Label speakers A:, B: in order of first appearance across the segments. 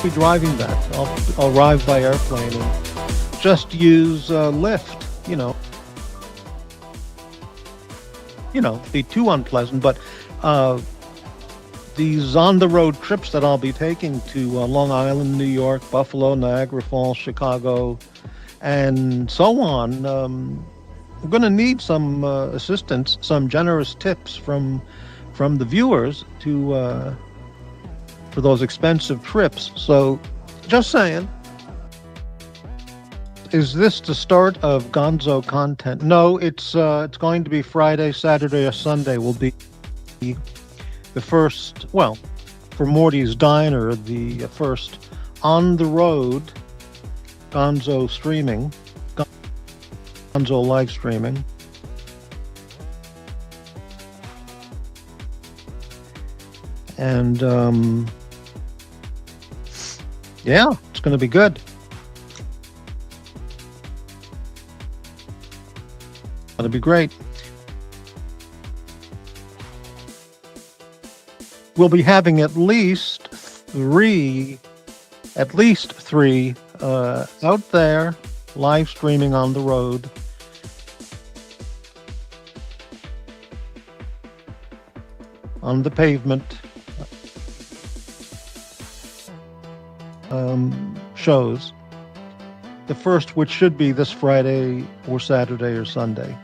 A: Be driving back. I'll arrive by airplane and just use Lyft. Be too unpleasant, but these on-the-road trips that I'll be taking to Long Island, New York, Buffalo, Niagara Falls, Chicago, and so on. I'm going to need some assistance, some generous tips from the viewers to for those expensive trips. So, just saying. Is this the start of Gonzo content? No, it's going to be Friday, Saturday, or Sunday will be the first, well, for Morty's Diner, the first on-the-road Gonzo streaming, Gonzo live streaming. And, yeah, it's going to be good. That'll be great. We'll be having at least three out there live streaming on the road. On the pavement shows. The first, which should be this Friday or Saturday or Sunday.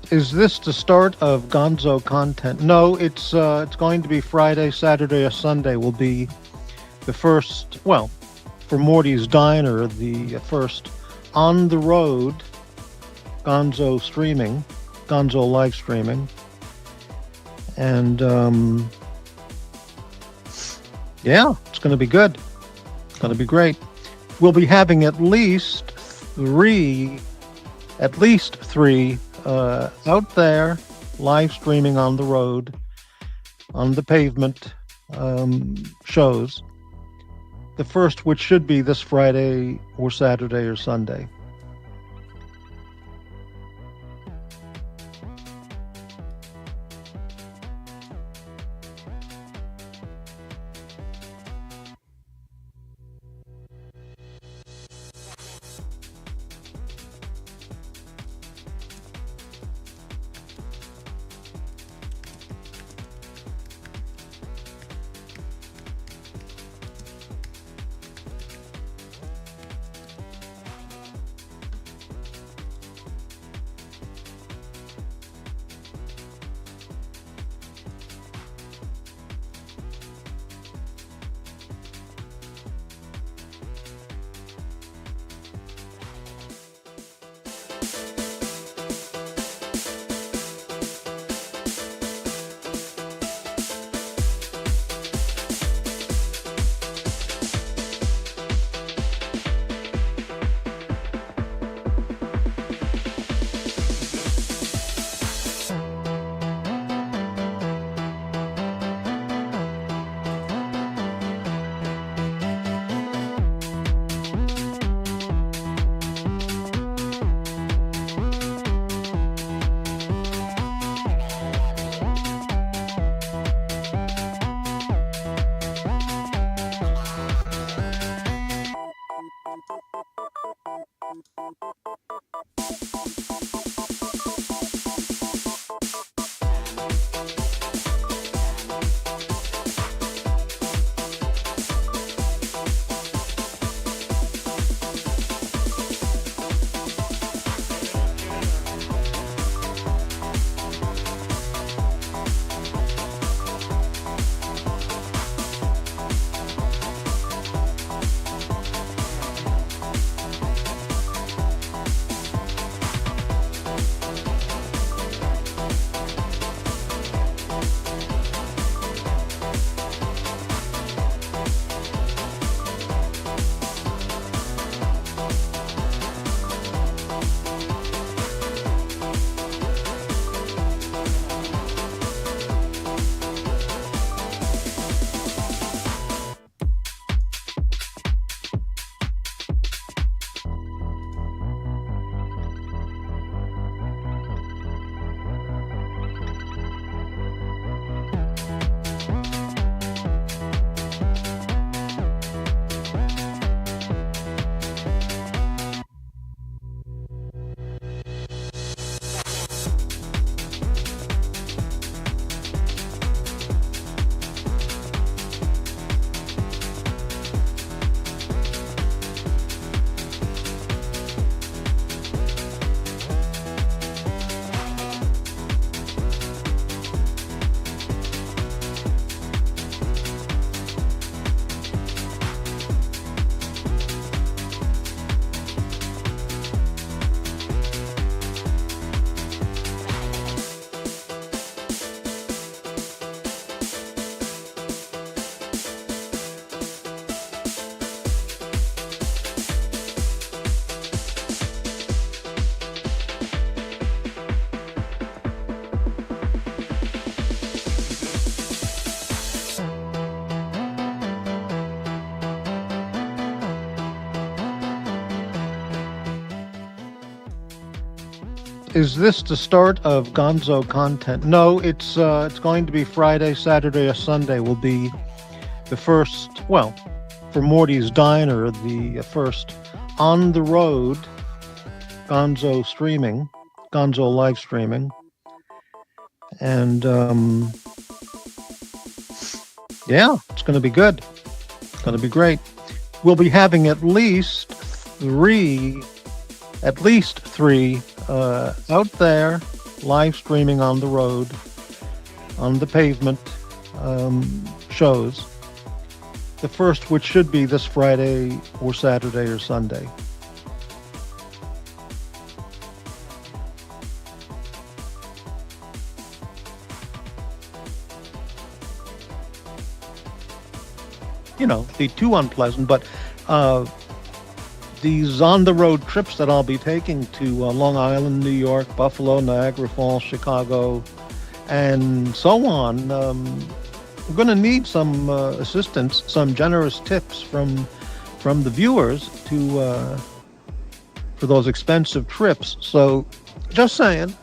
A: Is this the start of Gonzo content? No, it's going to be Friday, Saturday, or Sunday. Will be the first. Well, for Morty's Diner, the first on the road Gonzo streaming, Gonzo live streaming, and yeah, it's going to be good. It's going to be great. We'll be having at least three out there live streaming on the road, on the pavement shows. The first, which should be this Friday or Saturday or Sunday. Is this the start of Gonzo content? No, it's going to be Friday, Saturday, or Sunday. Will be the first. Well, for Morty's Diner, the first on the road Gonzo streaming, Gonzo live streaming, and yeah, it's going to be good. It's going to be great. We'll be having at least three out there live streaming on the road, on the pavement shows. The first, which should be this Friday or Saturday or Sunday. Be too unpleasant, but these on-the-road trips that I'll be taking to Long Island, New York, Buffalo, Niagara Falls, Chicago, and so on, we're going to need some assistance, some generous tips from the viewers for those expensive trips. So, just saying.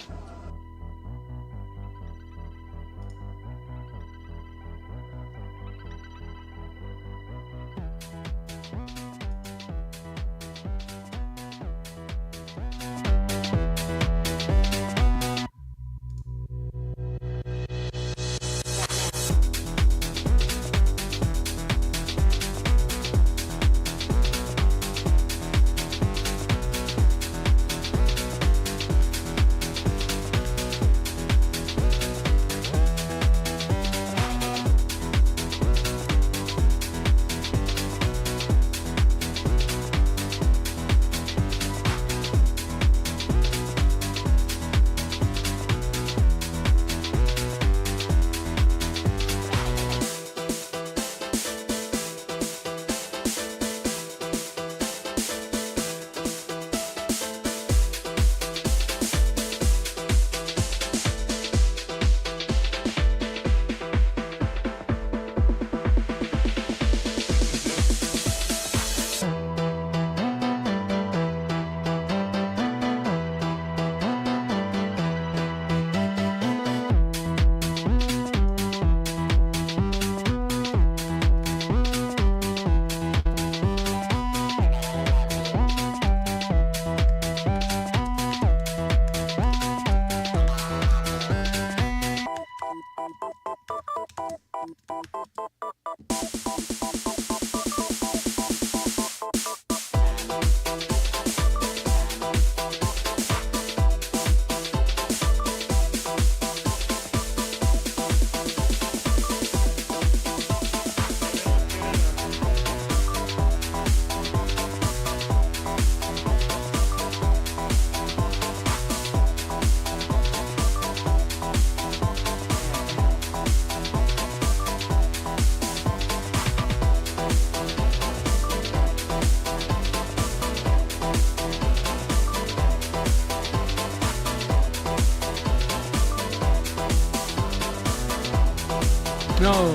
B: No.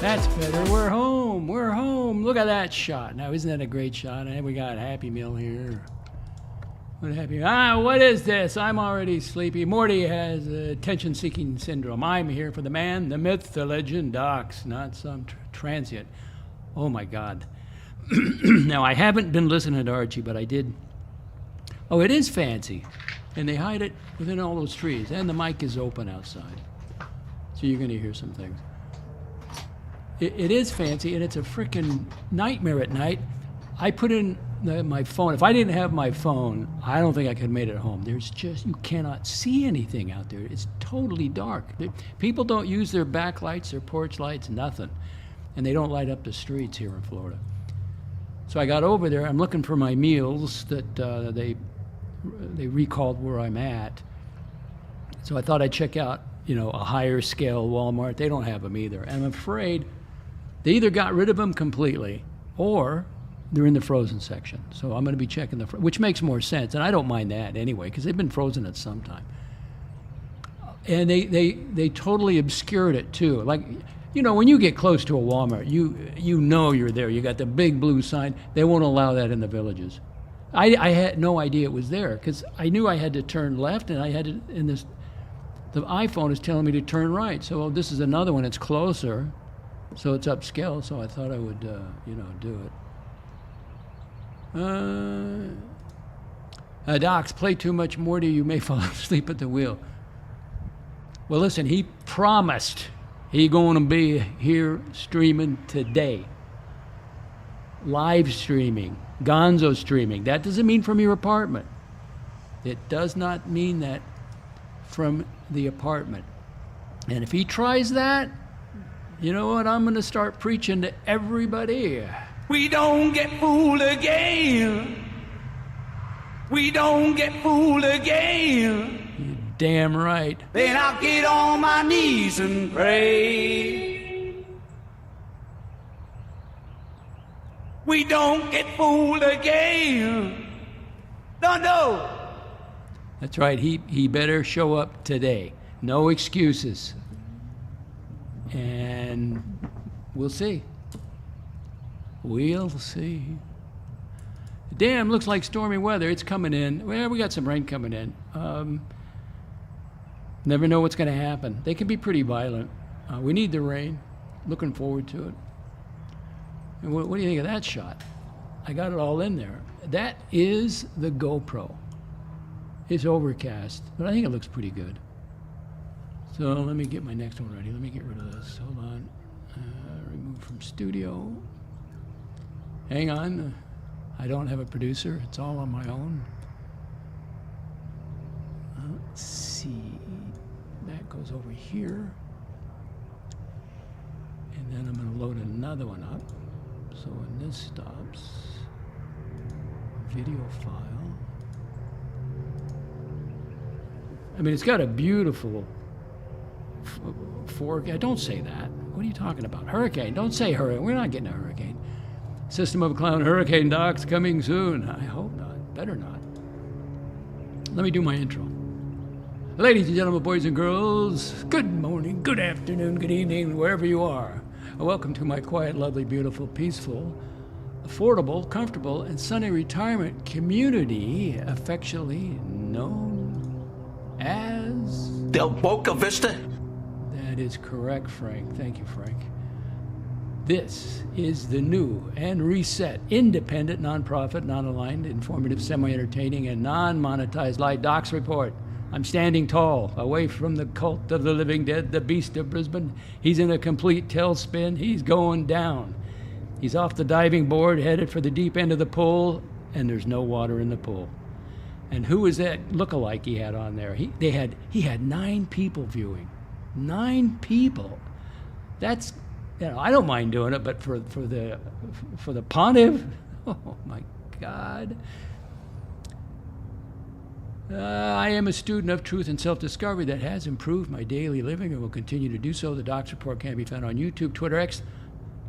B: That's better. We're home. We're home. Look at that shot. Now, isn't that a great shot? And we got Happy Meal here. What what is this? I'm already sleepy. Morty has attention-seeking syndrome. I'm here for the man, the myth, the legend, Docs, not some transient. Oh, my God. Now, I haven't been listening to Archie, but I did. Oh, it is fancy. And they hide it within all those trees. And the mic is open outside. So you're going to hear some things. It is fancy, and it's a freaking nightmare at night. I put in my phone. If I didn't have my phone, I don't think I could have made it home. You cannot see anything out there. It's totally dark. People don't use their backlights, their porch lights, nothing. And they don't light up the streets here in Florida. So I got over there. I'm looking for my meals that they recalled where I'm at. So I thought I'd check out, a higher scale Walmart. They don't have them either. And I'm afraid they either got rid of them completely or they're in the frozen section. So I'm going to be checking which makes more sense. And I don't mind that anyway, because they've been frozen at some time. And they totally obscured it too. Like, when you get close to a Walmart, you know you're there. You got the big blue sign. They won't allow that in the villages. I had no idea it was there because I knew I had to turn left, and I had to, the iPhone is telling me to turn right. So this is another one. It's closer, so it's upscale. So I thought I would, do it. Docs, play too much Morty, you may fall asleep at the wheel. Well, listen, he promised he going to be here streaming today. Live streaming, Gonzo streaming. That doesn't mean from your apartment. It does not mean that from the apartment. And if he tries that, you know what? I'm going to start preaching to everybody.
C: We don't get fooled again. We don't get fooled again.
B: You're damn right.
C: Then I'll get on my knees and pray. We don't get fooled again. No.
B: That's right. He better show up today. No excuses. And we'll see. We'll see. Damn, looks like stormy weather. It's coming in. Well, we got some rain coming in. Never know what's going to happen. They can be pretty violent. We need the rain. Looking forward to it. And what do you think of that shot? I got it all in there. That is the GoPro. It's overcast, but I think it looks pretty good. So let me get my next one ready. Let me get rid of this. Hold on. Remove from studio. Hang on. I don't have a producer. It's all on my own. Let's see. That goes over here. And then I'm going to load another one up. So when this stops, video file. I mean, it's got a beautiful forecast. Don't say that. What are you talking about? Hurricane. Don't say hurricane. We're not getting a hurricane. System of a Clown hurricane docks coming soon. I hope not. Better not. Let me do my intro. Ladies and gentlemen, boys and girls, good morning, good afternoon, good evening, wherever you are. Welcome to my quiet, lovely, beautiful, peaceful, affordable, comfortable, and sunny retirement community, affectionately known as...
C: Del Boca Vista.
B: That is correct, Frank. Thank you, Frank. This is the new and reset, independent, nonprofit, non-aligned, informative, semi-entertaining, and non-monetized Light Docs Report. I'm standing tall, away from the cult of the living dead, the beast of Brisbane. He's in a complete tailspin. He's going down. He's off the diving board, headed for the deep end of the pool, and there's no water in the pool. And who is that lookalike he had on there? He had 9 people viewing. 9 people. That's... You know, I don't mind doing it, but for the pontiff, oh my God. I am a student of truth and self-discovery that has improved my daily living and will continue to do so. The Docs Report can be found on YouTube, Twitter, X.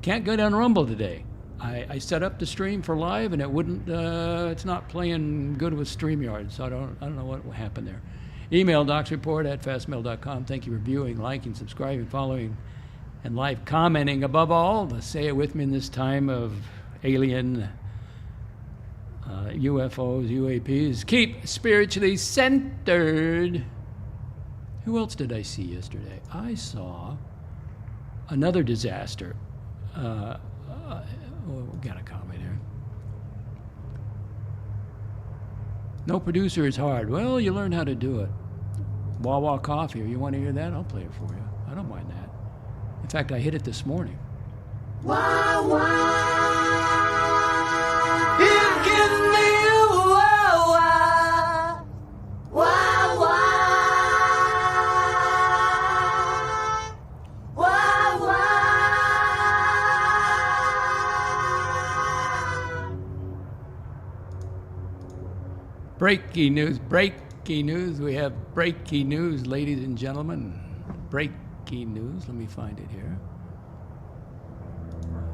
B: Can't go down Rumble today. I set up the stream for live, and it wouldn't. It's not playing good with StreamYard, so I don't know what happened there. Email docsreport@fastmail.com. Thank you for viewing, liking, subscribing, following, and live commenting. Above all, say it with me in this time of alien UFOs, UAPs. Keep spiritually centered. Who else did I see yesterday? I saw another disaster. We got a comment here. No producer is hard. Well, you learn how to do it. Wawa Coffee. You want to hear that? I'll play it for you. I don't mind that. In fact, I hit it this morning.
C: Wow, you give me a wow, wow, wow, wow.
B: Breaking news, breaking news. We have breaking news, ladies and gentlemen. Breaking news. Let me find it here.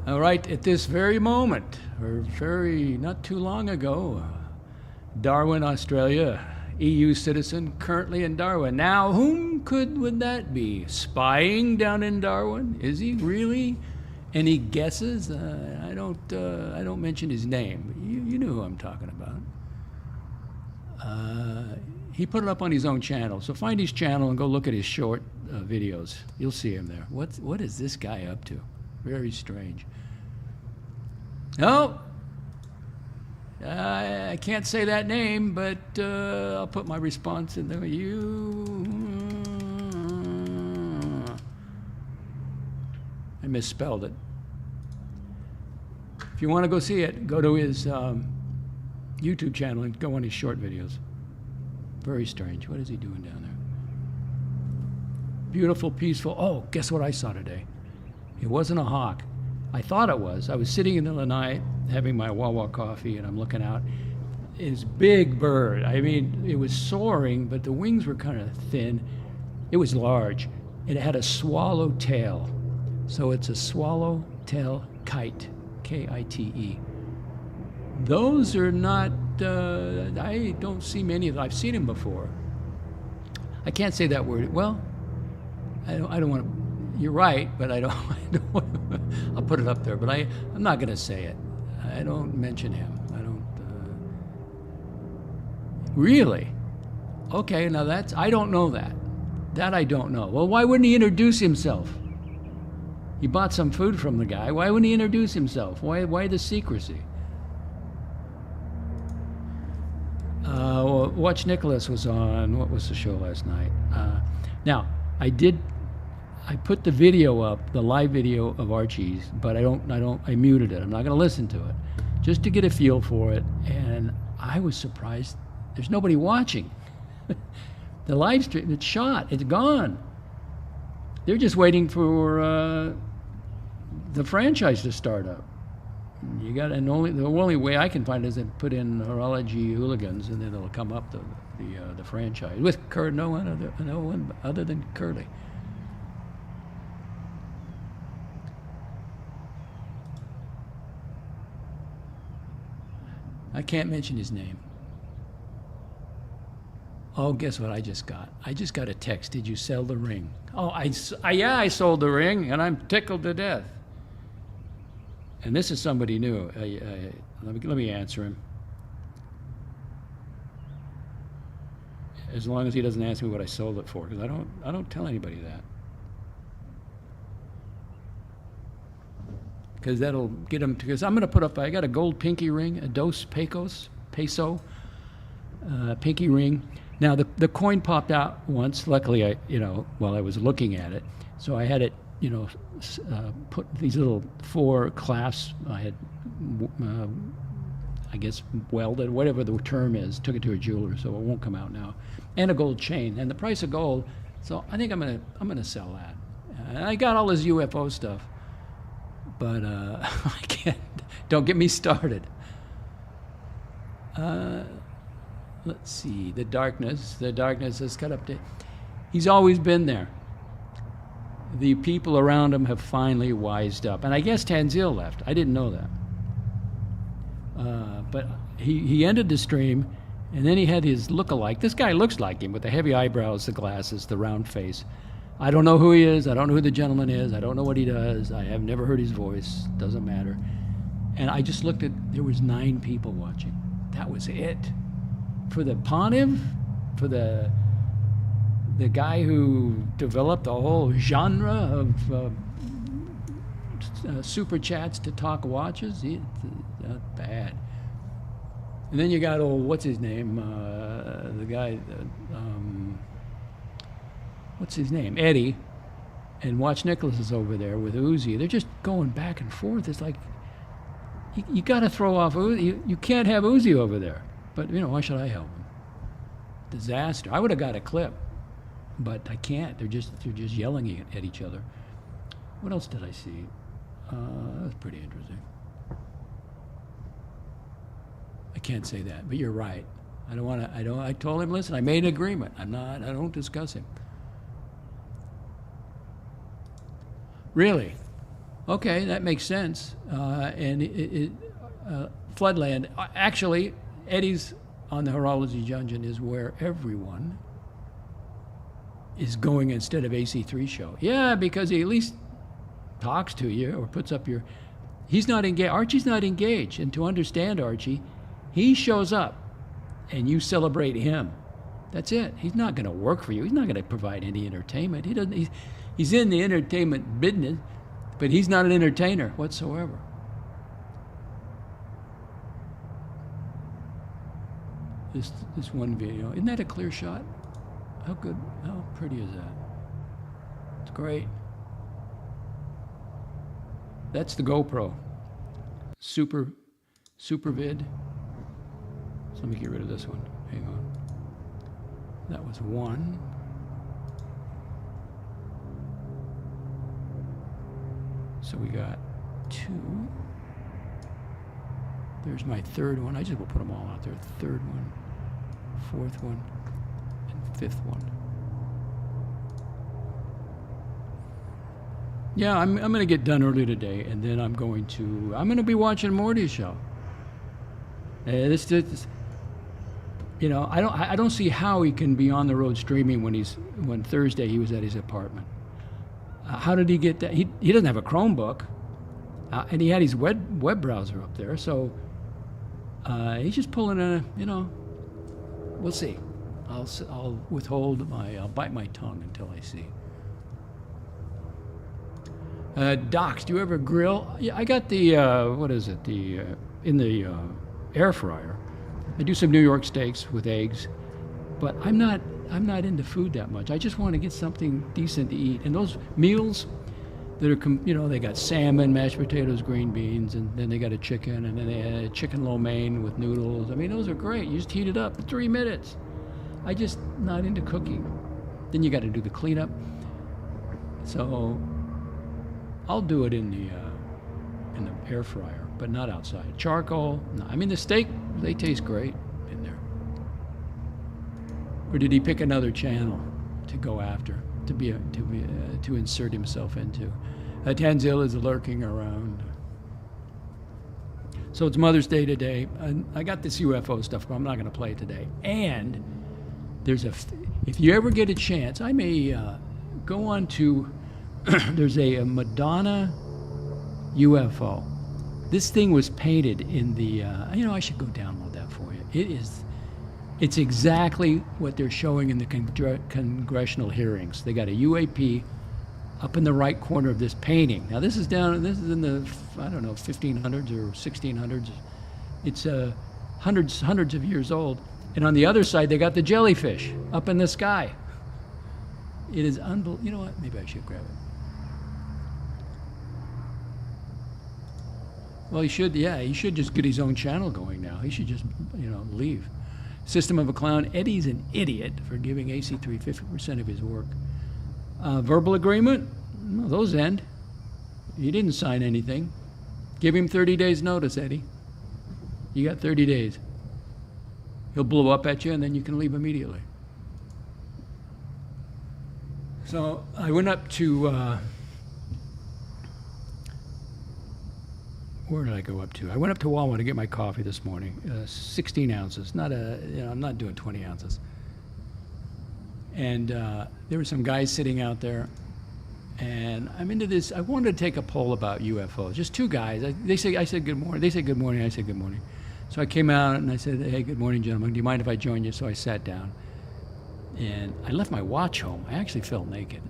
B: All right, at this very moment, or not too long ago, Darwin, Australia, EU citizen, currently in Darwin. Now, would that be? Spying down in Darwin? Is he really? Any guesses? I don't mention his name, but you know who I'm talking about. He put it up on his own channel, so find his channel and go look at his short videos. You'll see him there. What is this guy up to? Very strange. Oh, I can't say that name, but I'll put my response in there. I misspelled it. If you want to go see it, go to his YouTube channel and go on his short videos. Very strange. What is he doing down there? Beautiful, peaceful. Oh, guess what I saw today? It wasn't a hawk. I thought it was. I was sitting in the middle of the night having my Wawa coffee, and I'm looking out. It's big bird. I mean, it was soaring, but the wings were kind of thin. It was large. It had a swallow tail. So it's a swallowtail kite, K-I-T-E. Those are not, I don't see many of them. I've seen them before. I can't say that word. Well, I don't want to, you're right, but I don't want to, I'll put it up there, but I'm not going to say it. I don't mention him. I don't, really? Okay, now I don't know that. That I don't know. Well, why wouldn't he introduce himself? He bought some food from the guy. Why wouldn't he introduce himself? Why the secrecy? Watch Nicholas was on, what was the show last night? Now, I put the video up, the live video of Archie's, but I muted it. I'm not going to listen to it, just to get a feel for it. And I was surprised. There's nobody watching. The live stream, it's shot, it's gone. They're just waiting for the franchise to start up. You got, and the only way I can find is to put in Horology Hooligans, and then it'll come up the franchise with no one other than Curly. I can't mention his name. Oh, guess what I just got? I just got a text. Did you sell the ring? Oh, yeah, I sold the ring, and I'm tickled to death. And this is somebody new. Let me answer him. As long as he doesn't ask me what I sold it for, because I don't tell anybody that. Because that'll get him. Because I'm going to put up. I got a gold pinky ring, a Dos Peso pinky ring. Now the coin popped out once. Luckily, while I was looking at it, so I had it, put these little 4 clasps. I had, I guess, welded, whatever the term is. Took it to a jeweler, so it won't come out now. And a gold chain, and the price of gold. So I think I'm gonna sell that. And I got all this UFO stuff, but I can't. Don't get me started. Let's see, the darkness has cut up to, he's always been there. The people around him have finally wised up. And I guess Tanzil left. I didn't know that. But he ended the stream, and then he had his look-alike. This guy looks like him with the heavy eyebrows, the glasses, the round face. I don't know who he is. I don't know who the gentleman is. I don't know what he does. I have never heard his voice. Doesn't matter. And I just looked at, there was 9 people watching. That was it. For the Pontiff, for the guy who developed the whole genre of super chats to talk watches, not bad. And then you got what's his name? The guy, what's his name? Eddie. And Watch Nicholas is over there with Uzi. They're just going back and forth. It's like, you got to throw off Uzi. You can't have Uzi over there. But, why should I help him? Disaster. I would have got a clip, but I can't. They're just yelling at each other. What else did I see? That was pretty interesting. I can't say that, but you're right. I told him, listen, I made an agreement. I don't discuss him. Really? Okay, that makes sense. And Floodland, actually, Eddie's on the Horology Dungeon is where everyone is going instead of AC3 show. Yeah, because he at least talks to you or puts up your... He's not engaged. Archie's not engaged. And to understand Archie, he shows up and you celebrate him. That's it. He's not going to work for you. He's not going to provide any entertainment. He's in the entertainment business, but he's not an entertainer whatsoever. This one video. Isn't that a clear shot? How pretty is that? It's great. That's the GoPro. Super vid. So let me get rid of this one. Hang on. That was 1. So we got 2. There's my 3rd one. I just will put them all out there. 3rd one, 4th one, and 5th one. Yeah, I'm going to get done early today, and then I'm going to be watching Morty's show. This, you know, I don't see how he can be on the road streaming when Thursday he was at his apartment. How did he get that? He doesn't have a Chromebook, and he had his web browser up there, so he's just pulling we'll see. I'll bite my tongue until I see. Docs, do you ever grill? Yeah, I got the in the air fryer. I do some New York steaks with eggs, but I'm not into food that much. I just want to get something decent to eat. And those meals that are, they got salmon, mashed potatoes, green beans, and then they got a chicken, and then they had a chicken lo mein with noodles. I mean, those are great. You just heat it up in 3 minutes. I just not into cooking. Then you got to do the cleanup. So I'll do it in the air fryer, but not outside. Charcoal. No, I mean the steak, they taste great in there. Or did he pick another channel to go after, to insert himself into? Tanzil is lurking around. So it's Mother's Day today. And I got this UFO stuff, but I'm not going to play it today. And if you ever get a chance, I may go on to. There's a Madonna UFO. This thing was painted in the. I should go download that for you. It's exactly what they're showing in the congressional hearings. They got a UAP up in the right corner of this painting. Now this is in the 1500s or 1600s. It's hundreds of years old. And on the other side, they got the jellyfish up in the sky. It is unbelievable. You know what? Maybe I should grab it. Well, he should just get his own channel going now. He should just, leave. System of a Clown. Eddie's an idiot for giving AC3 50% of his work. Verbal agreement? No, those end. He didn't sign anything. Give him 30 days notice, Eddie. You got 30 days. He'll blow up at you, and then you can leave immediately. So I went up to, where did I go up to? I went up to Walmart to get my coffee this morning, 16 ounces. I'm not doing 20 ounces. And there were some guys sitting out there, and I'm into this. I wanted to take a poll about UFOs. Just 2 guys. I said good morning. They said good morning. I said good morning. So I came out and I said, hey, good morning, gentlemen. Do you mind if I join you? So I sat down. And I left my watch home. I actually felt naked.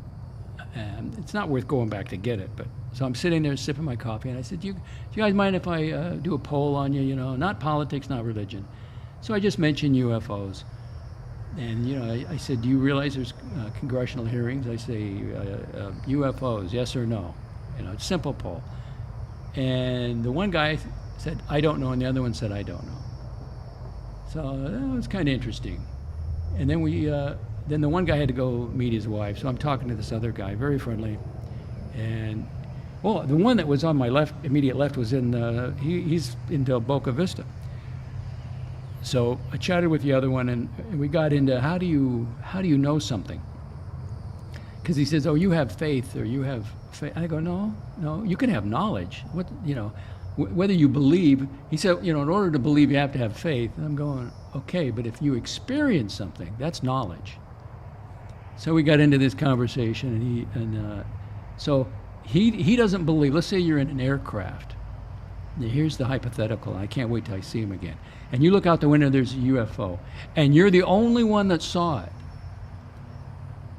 B: And it's not worth going back to get it. But so I'm sitting there sipping my coffee. And I said, do you guys mind if I do a poll on you? Not politics, not religion. So I just mentioned UFOs. And, I said, do you realize there's congressional hearings? I say, UFOs, yes or no? It's a simple poll. And the one guy said, I don't know, and the other one said, I don't know. So that was kind of interesting. And then then the one guy had to go meet his wife, so I'm talking to this other guy, very friendly. And, the one that was on my immediate left was he's in Boca Vista. So I chatted with the other one, and we got into how do you know something? Because he says, oh, you have faith, or you have faith. I go, no, you can have knowledge. Whether you believe, he said, in order to believe, you have to have faith. And I'm going, okay, but if you experience something, that's knowledge. So we got into this conversation, and so he doesn't believe. Let's say you're in an aircraft. Now, here's the hypothetical. I can't wait till I see him again. And you look out the window, there's a UFO, and you're the only one that saw it.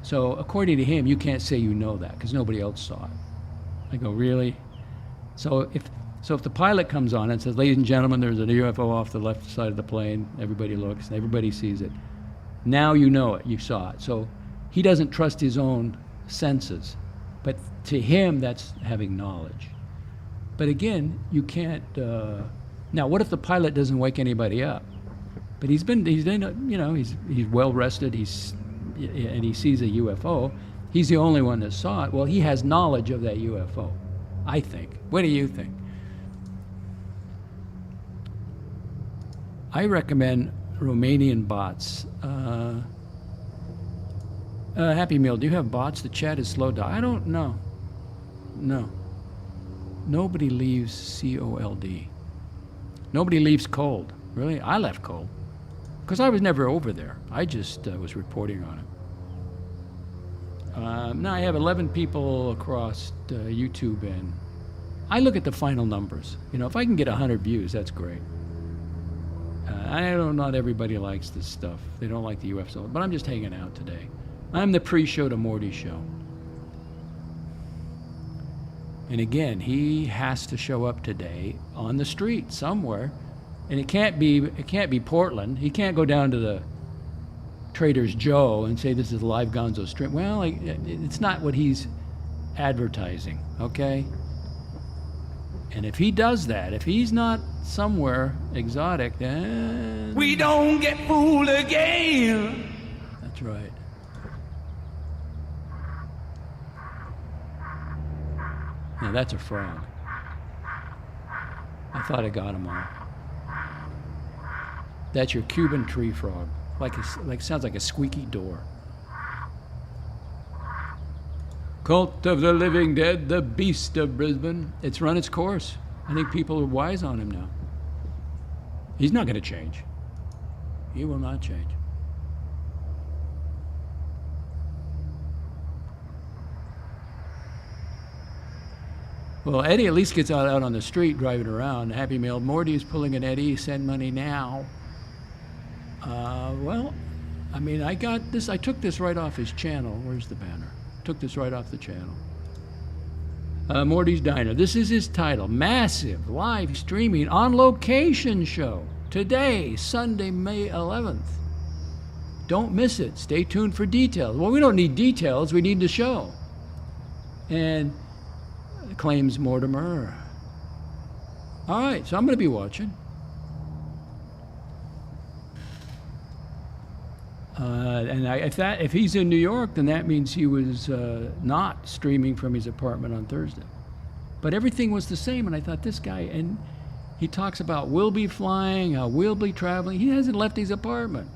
B: So according to him, you can't say you know that because nobody else saw it. I go, really? So if the pilot comes on and says, ladies and gentlemen, there's a UFO off the left side of the plane, everybody looks, everybody sees it. Now you know it, you saw it. So he doesn't trust his own senses. But to him, that's having knowledge. But again, you can't, now what if the pilot doesn't wake anybody up? But he's well rested, he's and he sees a UFO, he's the only one that saw it. Well, he has knowledge of that UFO, I think. What do you think? I recommend Romanian bots. Happy Meal, do you have bots? The chat is slow down. I don't know. No. Nobody leaves COLD. Nobody leaves cold. Really? I left cold. Because I was never over there. I just was reporting on it. Now I have 11 people across YouTube, and I look at the final numbers. You know, if I can get 100 views, that's great. I know not everybody likes this stuff. They don't like the UFO, but I'm just hanging out today. I'm the pre-show to Morty show. And again, he has to show up today on the street somewhere. And it can't be Portland. He can't go down to the Trader's Joe and say this is a live Gonzo stream. Well, it's not what he's advertising, okay? And if he does that, if he's not somewhere exotic, then
C: We don't get fooled again.
B: that's right. Now that's a frog. I thought I got him all. That's your Cuban tree frog. Sounds like a squeaky door. Cult of the Living Dead, the Beast of Brisbane. It's run its course. I think people are wise on him now. He's not going to change. He will not change. Well, Eddie at least gets out on the street driving around. Happy Meal. Morty is pulling an Eddie. Send money now. Well, I mean, I got this. I took this right off his channel. Where's the banner? Took this right off the channel. Morty's Diner. This is his title. Massive live streaming on location show. Today, Sunday, May 11th. Don't miss it. Stay tuned for details. Well, we don't need details. We need the show. And claims Mortimer. All right, so I'm going to be watching. If he's in New York, then that means he was not streaming from his apartment on Thursday. But everything was the same, and I thought this guy, and he talks about we'll be flying, we'll be traveling. He hasn't left his apartment.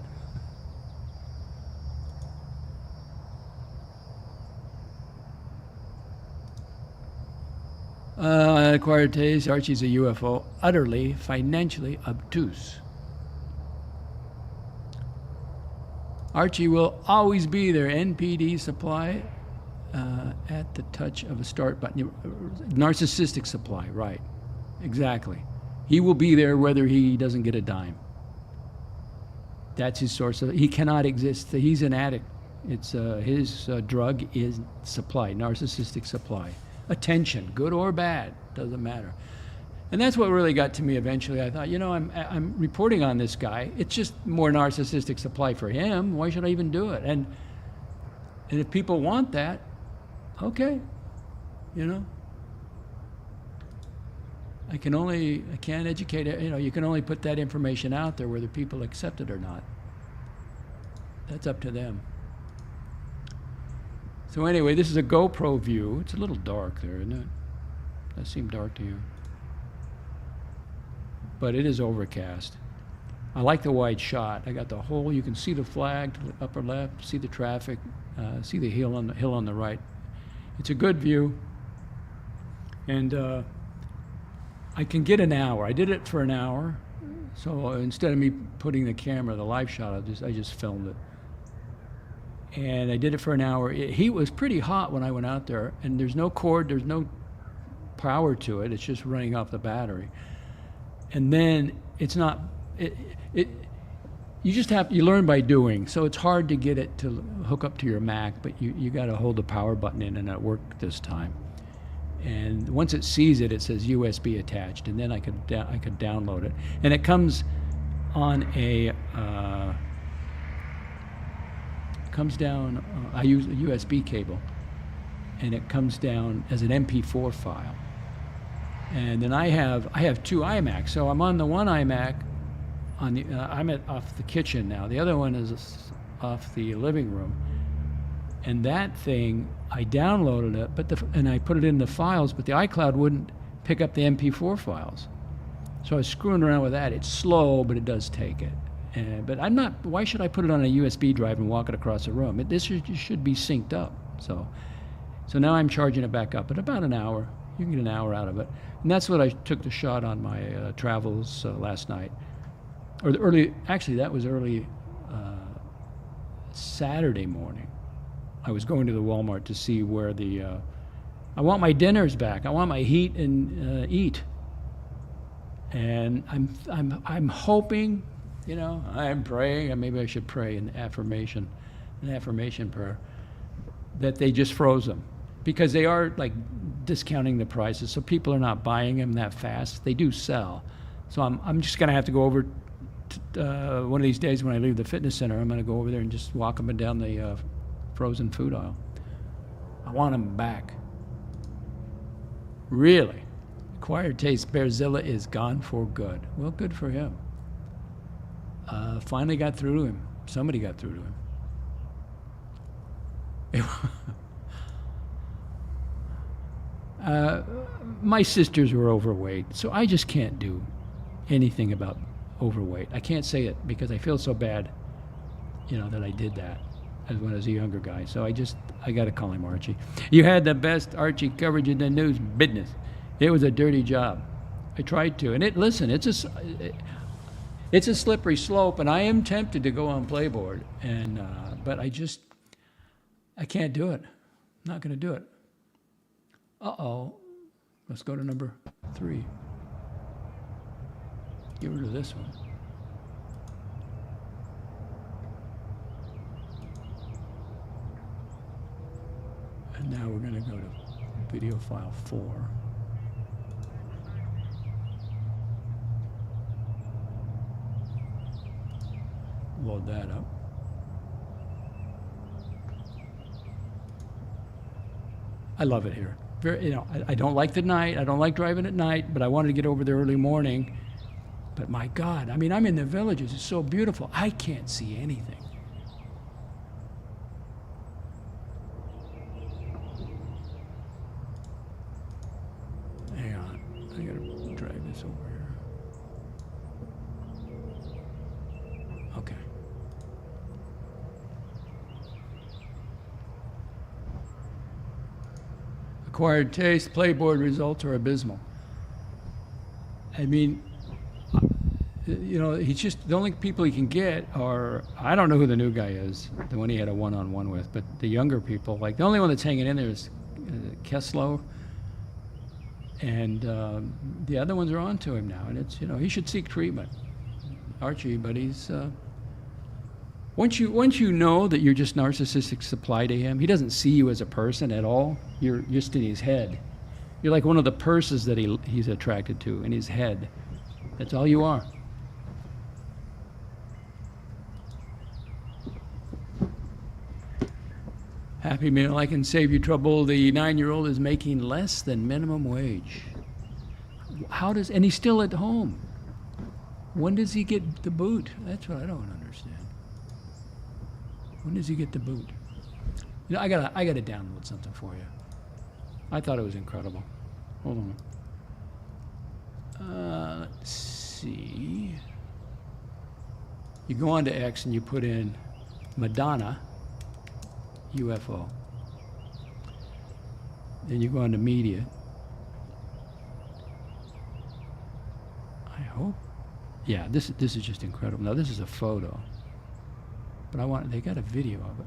B: Acquired taste, Archie's a UFO, utterly financially obtuse. Archie will always be there. NPD supply at the touch of a start button. Narcissistic supply, right. Exactly. He will be there whether he doesn't get a dime. That's his source. He cannot exist. He's an addict. It's his drug is supply, narcissistic supply. Attention, good or bad, doesn't matter. And that's what really got to me eventually. I thought, you know, I'm reporting on this guy. It's just more narcissistic supply for him. Why should I even do it? And if people want that, okay, you know. I can't educate it. You know, you can only put that information out there whether people accept it or not. That's up to them. So anyway, this is a GoPro view. It's a little dark there, isn't it? That seemed dark to you. But it is overcast. I like the wide shot. I got the whole, you can see the flag to the upper left, see the traffic, see the hill on the right. It's a good view. And I can get an hour. I did it for an hour. So instead of me putting the camera, the live shot, I just filmed it. And I did it for an hour. Heat was pretty hot when I went out there, and there's no cord, there's no power to it. It's just running off the battery. And then it's not, you learn by doing. So it's hard to get it to hook up to your Mac, but you got to hold the power button in, and it worked this time. And once it sees it, it says USB attached, and then I could download it. And it comes on a, comes down, I use a USB cable, and it comes down as an MP4 file. And then I have two iMacs, so I'm on the one iMac, I'm off the kitchen now. The other one is off the living room, And that thing, I downloaded it, and I put it in the files, but the iCloud wouldn't pick up the MP4 files. So I was screwing around with that. It's slow, but it does take it. But I'm not. Why should I put it on a USB drive and walk it across the room? This should be synced up. So now I'm charging it back up at about an hour. You can get an hour out of it, and that's what I took the shot on my travels last night, or the early. Actually, that was early Saturday morning. I was going to the Walmart to see where I want my dinners back. I want my heat and eat. And I'm hoping, I'm praying, and maybe I should pray an affirmation prayer, that they just froze them, because they are like discounting the prices, so people are not buying them that fast. They do sell, so I'm just gonna have to go over to, one of these days when I leave the fitness center. I'm gonna go over there and just walk up and down the frozen food aisle. I want them back. Really. Acquired Taste Bearzilla is gone for good. Well, good for him. Finally got through to him. Somebody got through to him. My sisters were overweight, so I just can't do anything about overweight. I can't say it because I feel so bad, that I did that when I was a younger guy. So I got to call him Archie. You had the best Archie coverage in the news business. It was a dirty job. I tried to, and it's a slippery slope, and I am tempted to go on Playboard, but I can't do it. I'm not going to do it. Let's go to number 3. Get rid of this one. And now we're going to go to video file 4. Load that up. I love it here. I don't like the night. I don't like driving at night, but I wanted to get over there early morning. But my God, I'm in the villages. It's so beautiful. I can't see anything. Hang on. I gotta drag this over here. Okay. Acquired Taste Playboard results are abysmal. He's just, the only people he can get are, I don't know who the new guy is, the one he had a one-on-one with, but the younger people, like the only one that's hanging in there is Keslow, and the other ones are on to him now, and it's, he should seek treatment, Archie, but he's, once you know that you're just narcissistic supply to him, he doesn't see you as a person at all. You're just in his head. You're like one of the purses that he's attracted to in his head. That's all you are. Happy Meal, I can save you trouble. The 9-year-old is making less than minimum wage. And he's still at home. When does he get the boot? That's what I don't understand. When does he get the boot? I gotta download something for you. I thought it was incredible. Hold on. Let's see. You go on to X and you put in Madonna UFO. Then you go on to media. I hope. Yeah, this is just incredible. Now this is a photo, but they got a video of it.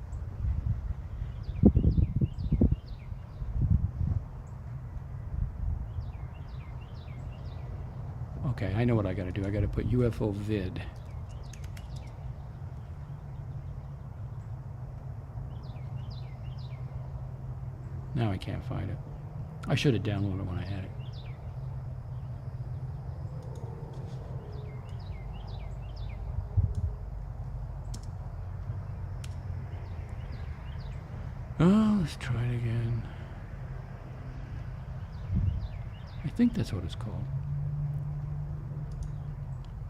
B: Okay, I know what I got to do. I got to put UFO vid. Now I can't find it. I should have downloaded it when I had it. Oh, let's try it again. I think that's what it's called.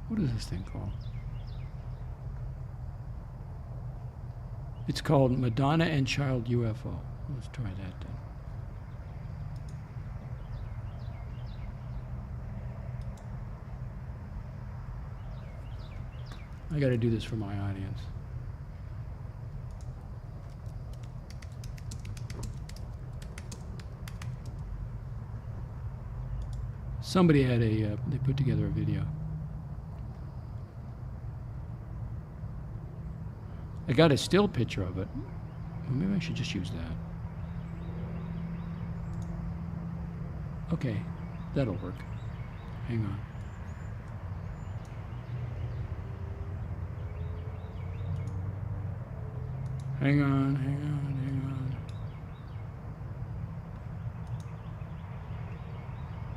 B: What is this thing called? It's called Madonna and Child UFO. Let's try that then. I got to do this for my audience. Somebody had they put together a video. I got a still picture of it. Well, maybe I should just use that. Okay, that'll work. Hang on. Hang on, hang on, hang on.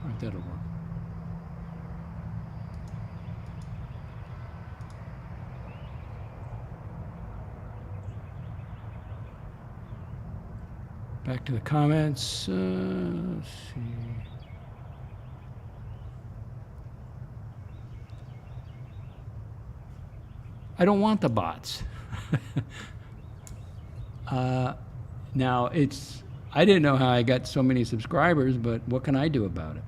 B: All right, that'll work. Back to the comments. Let's see. I don't want the bots. Now, I didn't know how I got so many subscribers, but what can I do about it?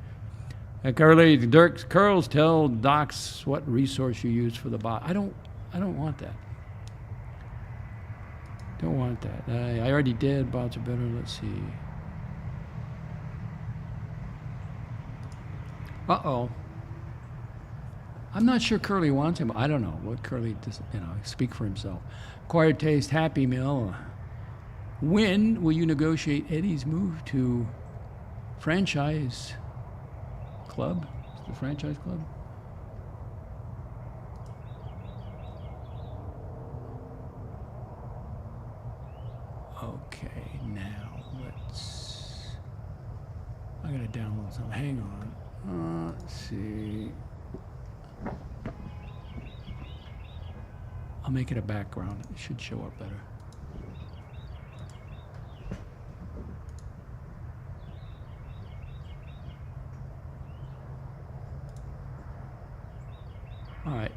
B: Dirk Curls, tell Docs what resource you use for the bot. I don't want that. Don't want that. I already did. Bots are better. Let's see. Uh-oh. I'm not sure Curly wants him. I don't know what Curly does. Speak for himself. Acquired Taste, Happy Meal. When will you negotiate Eddie's move to franchise club? The franchise club? Okay, now I gotta download something. Hang on. Let's see. I'll make it a background. It should show up better. All right.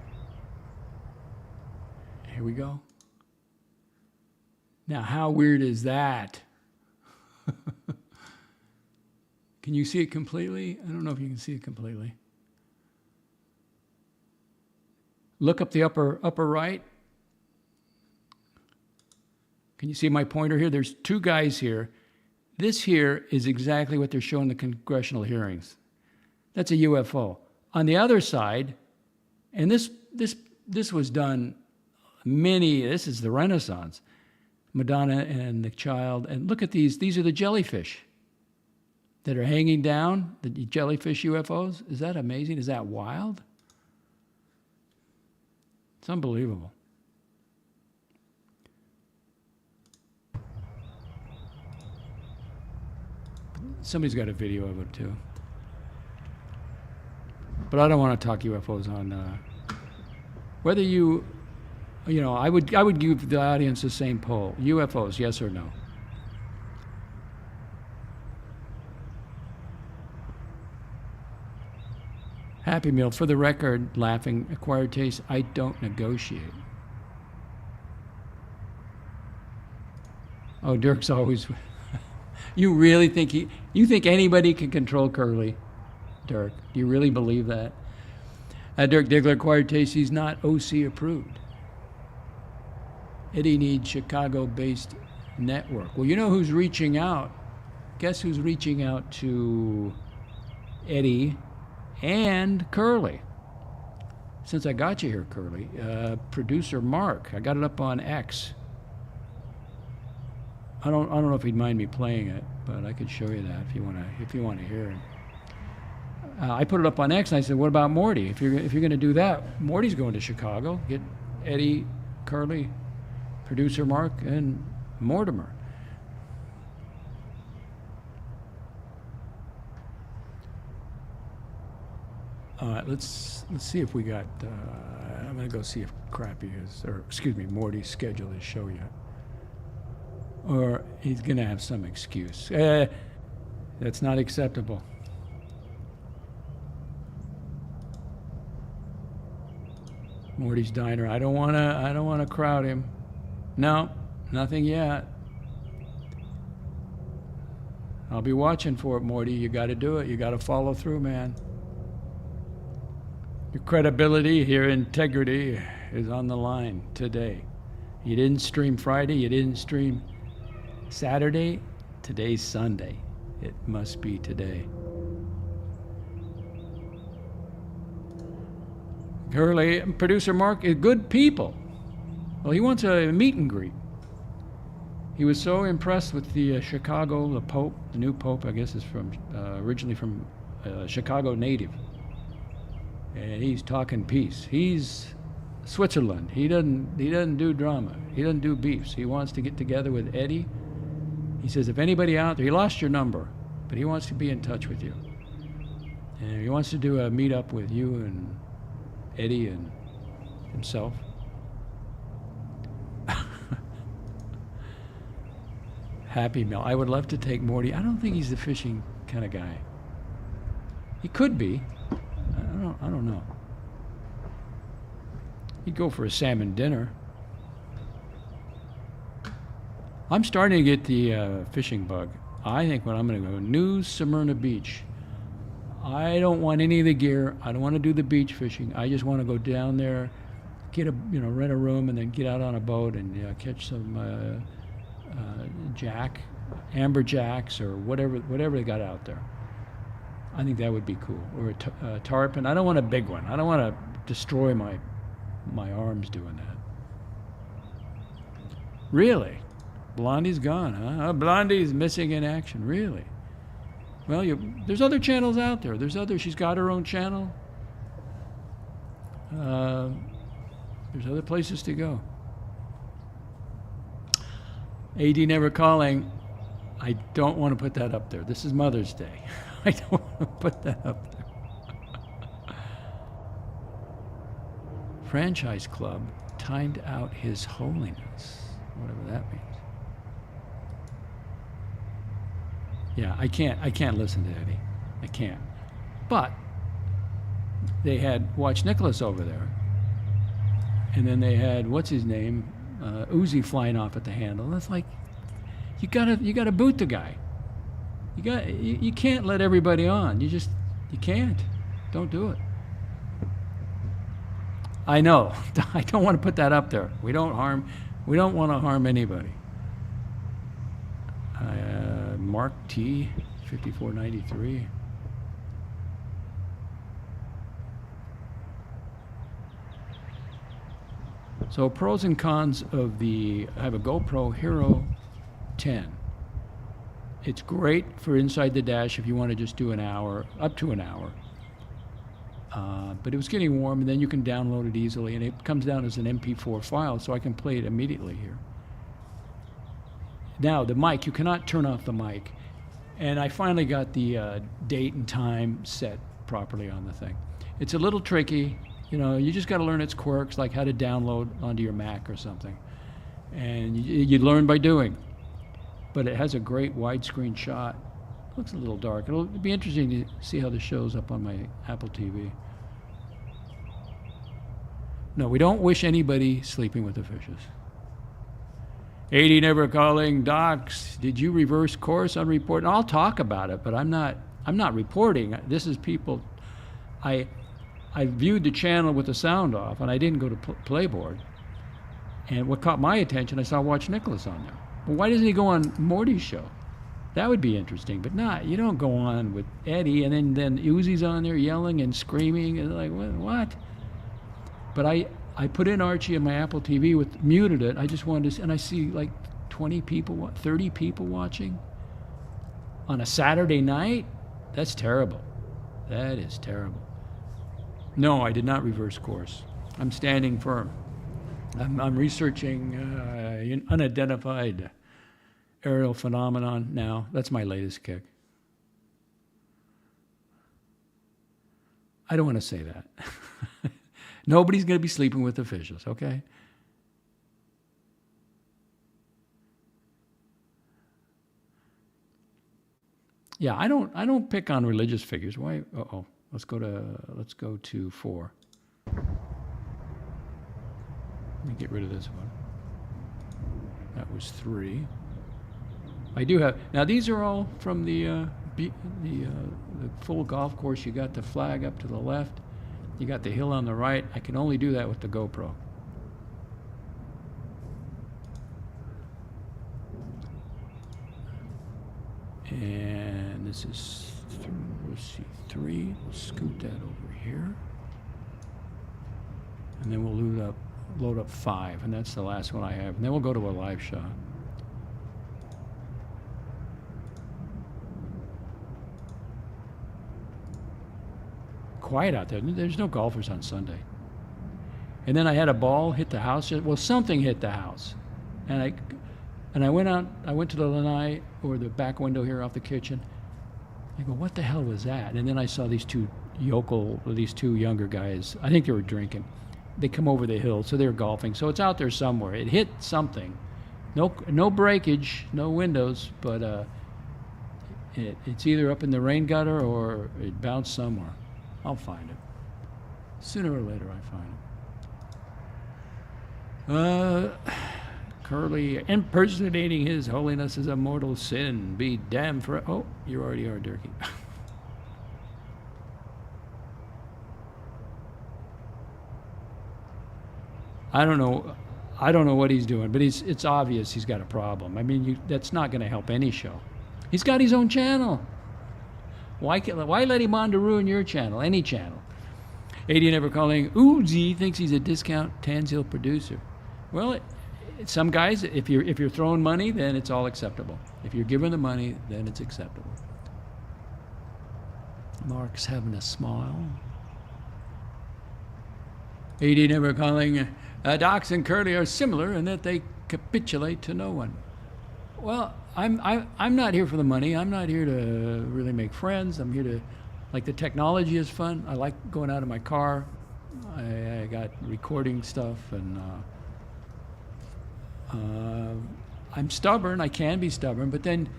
B: Here we go. Now, how weird is that? Can you see it completely? I don't know if you can see it completely. Look up the upper right. Can you see my pointer here? There's two guys here. This here is exactly what they're showing the congressional hearings. That's a UFO. On the other side, and this was done this is the Renaissance. Madonna and the child, and look at these are the jellyfish that are hanging down, the jellyfish UFOs. Is that amazing? Is that wild? It's unbelievable. Somebody's got a video of it too. But I don't want to talk UFOs on whether I would give the audience the same poll. UFOs, yes or no? Happy Meal, for the record, laughing, Acquired Taste, I don't negotiate. Oh, Dirk's always... You really think you think anybody can control Curly, Dirk? Do you really believe that? Dirk Diggler, Acquired Taste, he's not OC approved. Eddie needs Chicago-based network. Well, you know who's reaching out? Guess who's reaching out to Eddie and Curly? Since I got you here, Curly, producer Mark. I got it up on X. I don't know if he'd mind me playing it, but I could show you that if you want to hear it. I put it up on X, and I said, "What about Morty? If you're going to do that, Morty's going to Chicago. Get Eddie, Curly, producer Mark, and Mortimer." All right, let's see if we got. I'm going to go see if Morty's scheduled his show yet. Or he's going to have some excuse. That's not acceptable. Morty's Diner. I don't want to crowd him. No, Nothing yet. I'll be watching for it, Morty. You got to do it. You got to follow through, man. Your credibility, your integrity is on the line today. You didn't stream Friday. You didn't stream Saturday. Today's Sunday. It must be today. Hurley, producer Mark, good people. Well, he wants a meet and greet. He was so impressed with the Chicago, the Pope, the new Pope, I guess is from originally from Chicago native. And he's talking peace. He's Switzerland. He doesn't do drama. He doesn't do beefs. He wants to get together with Eddie. He says, if anybody out there, he lost your number, but he wants to be in touch with you. And he wants to do a meetup with you and Eddie and himself. Happy Meal. I would love to take Morty. I don't think he's the fishing kind of guy. He could be. I don't know. He'd go for a salmon dinner. I'm starting to get the fishing bug. I think when I'm going to go, New Smyrna Beach. I don't want any of the gear. I don't want to do the beach fishing. I just want to go down there, get a rent a room, and then get out on a boat and catch some amberjacks or whatever they got out there. I think that would be cool. Or a tarpon. I don't want a big one. I don't want to destroy my arms doing that. Really? Blondie's gone, huh? Blondie's missing in action. Really? Well, there's other channels out there. She's got her own channel. There's other places to go. AD never calling. I don't want to put that up there. This is Mother's Day. I don't want to put that up there. Franchise Club timed out His Holiness, whatever that means. Yeah, I can't listen to Eddie. I can't. But they had Watch Nicholas over there, and then they had what's his name, Uzi flying off at the handle. That's like, you gotta boot the guy. You can't let everybody on. You can't. Don't do it. I know. I don't want to put that up there. We don't want to harm anybody. Mark T, 5493. So pros and cons of I have a GoPro Hero 10. It's great for inside the dash if you want to just do an hour, up to an hour. But it was getting warm, and then you can download it easily, and it comes down as an MP4 file, so I can play it immediately here. Now, the mic, you cannot turn off the mic. And I finally got the date and time set properly on the thing. It's a little tricky. You just got to learn its quirks, like how to download onto your Mac or something. And you learn by doing. But it has a great widescreen shot. It looks a little dark. It'll be interesting to see how this shows up on my Apple TV. No, we don't wish anybody sleeping with the fishes. 80 never calling. Docs, did you reverse course on reporting? I'll talk about it, but I'm not reporting. This is people. I viewed the channel with the sound off, and I didn't go to Playboard. And what caught my attention, I saw Watch Nicholas on there. Well, why doesn't he go on Morty's show? That would be interesting, but not. You don't go on with Eddie, and then Uzi's on there yelling and screaming, and like, what? But I put in Archie on my Apple TV muted it. I just wanted to see, and I see like 20 people, 30 people watching on a Saturday night. That's terrible. That is terrible. No, I did not reverse course. I'm standing firm. I'm researching an unidentified aerial phenomenon now. That's my latest kick. I don't want to say that. Nobody's going to be sleeping with the fishes, okay? Yeah, I don't pick on religious figures. Why? Let's go to 4. Let me get rid of this one. That was 3. I do have, now these are all from the full golf course. You got the flag up to the left. You got the hill on the right. I can only do that with the GoPro. And this is, let's see, 3. We'll scoot that over here. And then we'll load up 5, and that's the last one I have. And then we'll go to a live shot. Quiet out there. There's no golfers on Sunday. And then I had a ball hit the house. Well, something hit the house, and I went out. I went to the lanai, or the back window here off the kitchen. I go, what the hell was that? And then I saw these two younger guys. I think they were drinking. They come over the hill, so they're golfing. So it's out there somewhere. It hit something. No breakage, no windows, but it's either up in the rain gutter or it bounced somewhere. I'll find it. Sooner or later, I find it. Curly, impersonating His Holiness is a mortal sin. Be damned for... Oh, you already are, Durkee. I don't know what he's doing, but it's obvious he's got a problem. I mean, that's not going to help any show. He's got his own channel. Why let him on to ruin your channel, any channel? 80 Never Calling. Uzi thinks he's a discount Tanzil producer. Well, some guys, if you're throwing money, then it's all acceptable. If you're giving the money, then it's acceptable. Mark's having a smile. 80 Never Calling. Docs and Curly are similar in that they capitulate to no one. Well, I'm not here for the money. I'm not here to really make friends. I'm here to, like, the technology is fun. I like going out of my car. I got recording stuff, and I'm stubborn. I can be stubborn, but then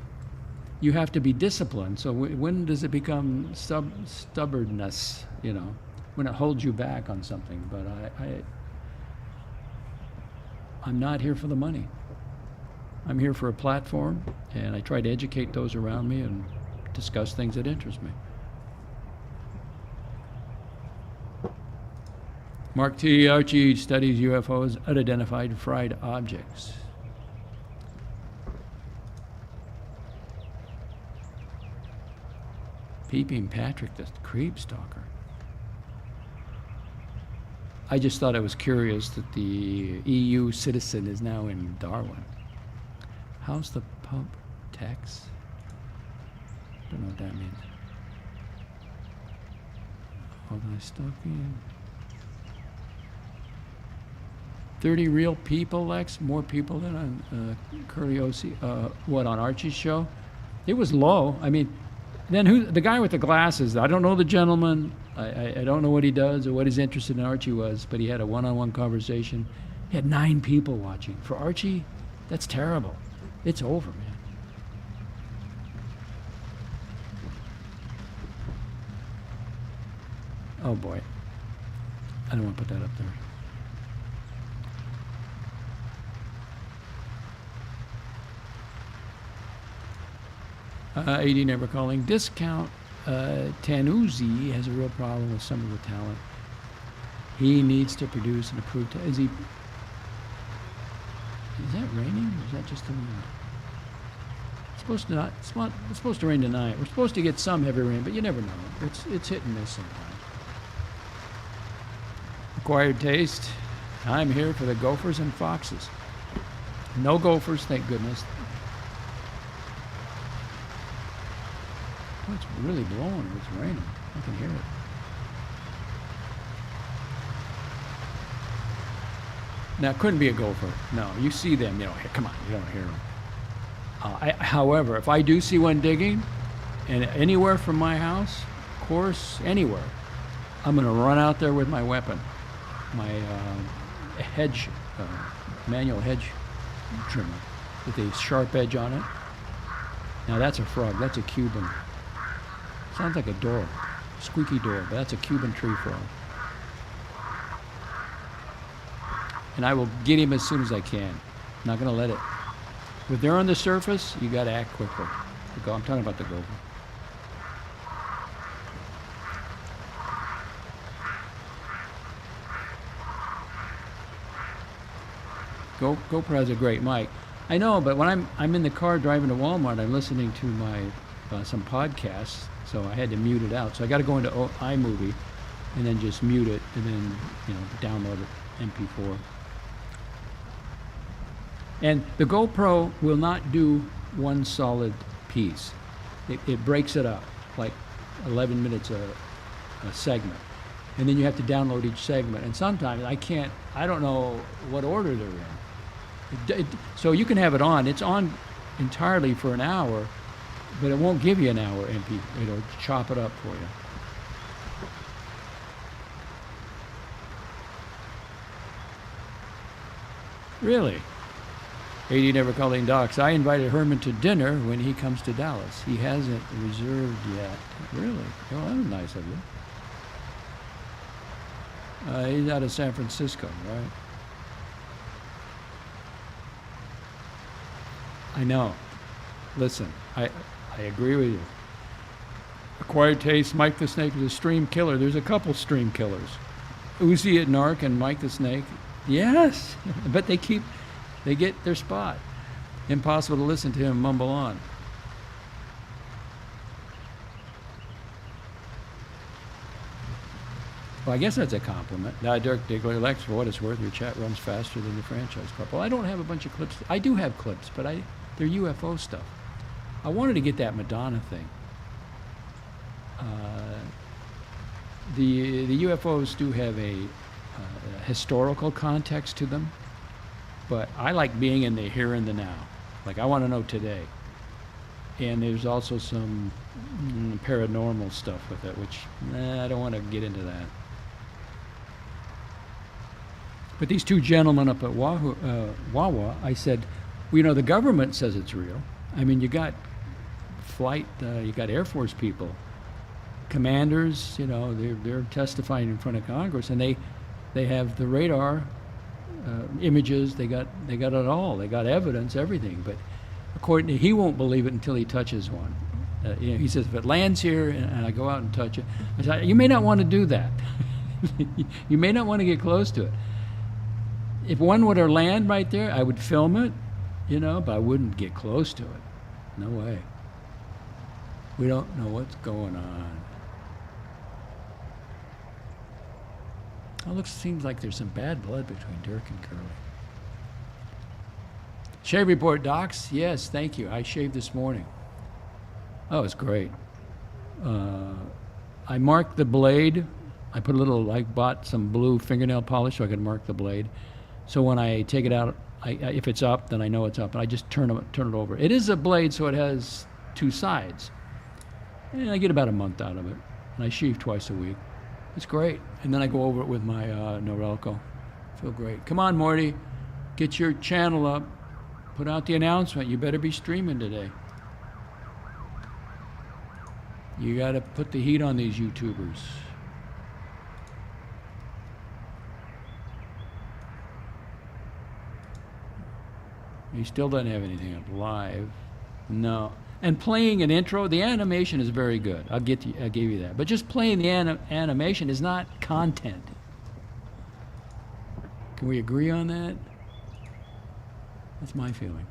B: you have to be disciplined. So when does it become stubbornness? You know, when it holds you back on something. But I'm not here for the money. I'm here for a platform, and I try to educate those around me and discuss things that interest me. Mark T. Archie studies UFOs, unidentified fried objects. Peeping Patrick, the creep stalker. I just thought it was curious that the EU citizen is now in Darwin. How's the pump tax? Don't know what that means. Hold on, stalking. 30 real people, Lex? More people than on Curiosi, on Archie's show? It was low. I mean, then the guy with the glasses, I don't know the gentleman. I don't know what he does or what his interest in Archie was, but he had a one-on-one conversation. He had 9 people watching. For Archie, that's terrible. It's over, man. Oh boy. I don't want to put that up there. 80 Never Calling. Discount Tanuzi has a real problem with some of the talent. He needs to produce and approve. Is that raining, or is that just the wind? It's supposed to rain tonight. We're supposed to get some heavy rain, but you never know. It's hit and miss sometimes. Acquired taste. I'm here for the gophers and foxes. No gophers, thank goodness. Oh, it's really blowing. It's raining. I can hear it. Now, it couldn't be a gopher. No, you see them. You know, come on, you don't hear them. However, if I do see one digging, and anywhere from my house, of course, anywhere, I'm going to run out there with my weapon, my hedge, manual hedge trimmer with a sharp edge on it. Now that's a frog. That's a Cuban. Sounds like a door, squeaky door, but that's a Cuban tree frog. And I will get him as soon as I can. I'm not going to let it If they're on the surface, you got to act quickly. I'm talking about the GoPro. GoPro has a great mic. I know, but when I'm in the car driving to Walmart, I'm listening to my some podcasts, so I had to mute it out. So I got to go into iMovie and then just mute it and then download it MP4. And the GoPro will not do one solid piece. It breaks it up, like 11 minutes a segment. And then you have to download each segment. And sometimes I don't know what order they're in. So you can have it on. It's on entirely for an hour, but it won't give you an hour MP. It'll chop it up for you. Really? 80 Never Calling Docs. I invited Herman to dinner when he comes to Dallas. He hasn't reserved yet. Really? Oh, that was nice of you. He's out of San Francisco, right? I know. Listen, I agree with you. Acquired Taste, Mike the Snake is a stream killer. There's a couple stream killers. Uzi at Narc and Mike the Snake. Yes, but they get their spot. Impossible to listen to him mumble on. Well, I guess that's a compliment. Now, Dirk Diggler, Lex, for what it's worth, your chat runs faster than the franchise club. Well, I don't have a bunch of clips. I do have clips, but they're UFO stuff. I wanted to get that Madonna thing. The UFOs do have a historical context to them, but I like being in the here and the now. Like, I want to know today. And there's also some paranormal stuff with it, which I don't want to get into that. But these two gentlemen up at Wawa, I said, well, the government says it's real. I mean, you got you got Air Force people, commanders, they're testifying in front of Congress, and they have the radar images. They got it all. They got evidence, everything. But according to, he won't believe it until he touches one. He says, if it lands here and I go out and touch it, I said, you may not want to do that. You may not want to get close to it. If one were to land right there, I would film it, but I wouldn't get close to it. No way. We don't know what's going on. Oh, seems like there's some bad blood between Dirk and Curly. Shave report, docs. Yes, thank you. I shaved this morning. Oh, it's great. I marked the blade. I put bought some blue fingernail polish so I could mark the blade. So when I take it out, if it's up, then I know it's up. And I just turn it over. It is a blade, so it has two sides. And I get about a month out of it. And I shave twice a week. It's great. And then I go over it with my Norelco. Feel great. Come on, Morty. Get your channel up. Put out the announcement. You better be streaming today. You got to put the heat on these YouTubers. He still doesn't have anything up live. No. And playing an intro, the animation is very good. I'll give you that. But just playing the animation is not content. Can we agree on that? That's my feeling.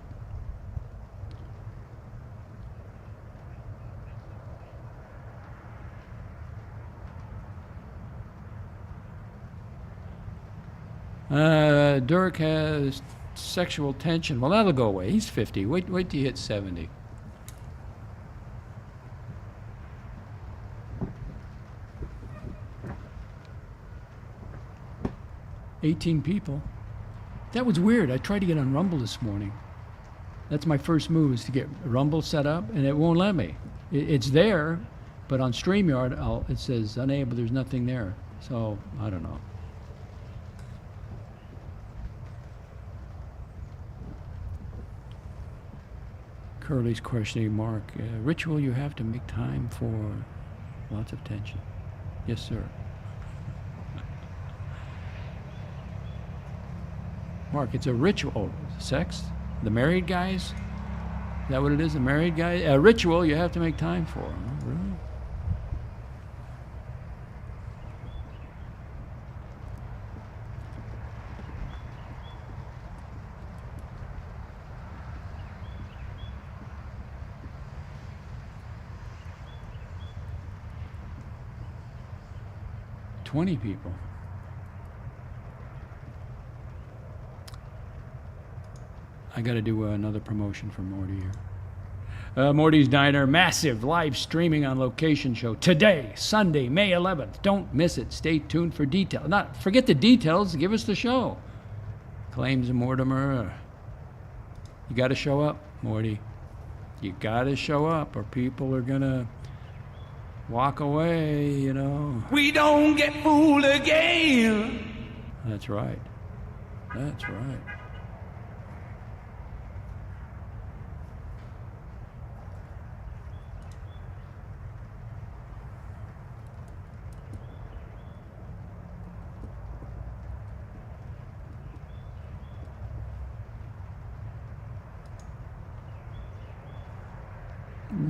B: Dirk has sexual tension. Well, that'll go away. He's 50. Wait till you hit 70. $18 people. That was weird. I tried to get on Rumble this morning. That's my first move, is to get Rumble set up, and it won't let me. It's there, but on StreamYard, it says unable. There's nothing there. So I don't know. Curly's questioning Mark. Ritual, you have to make time for lots of tension. Yes, sir. Mark, it's a ritual. Oh, sex? The married guys? that what it is? A married guy? A ritual you have to make time for. Huh? Really? "20 people. I got to do another promotion for Morty here. Morty's Diner, massive live streaming on location show today, Sunday, May 11th. Don't miss it. Stay tuned for details. Not forget the details. Give us the show. Claims of Mortimer. You got to show up, Morty. You got to show up, or people are gonna walk away. You know.
C: We don't get fooled again.
B: That's right. That's right.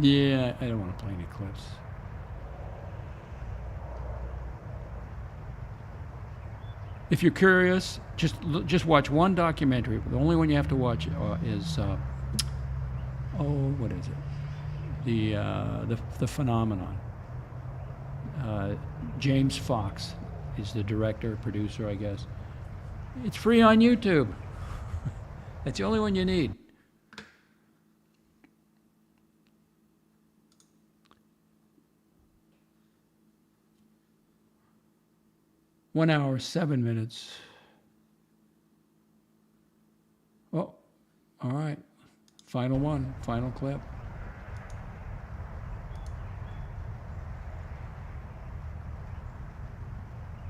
B: Yeah, I don't want to play any clips. If you're curious, just watch one documentary. The only one you have to watch is what is it? The Phenomenon. James Fox is the director, producer, I guess. It's free on YouTube. That's the only one you need. One hour, 7 minutes. Oh, all right. Final one, final clip.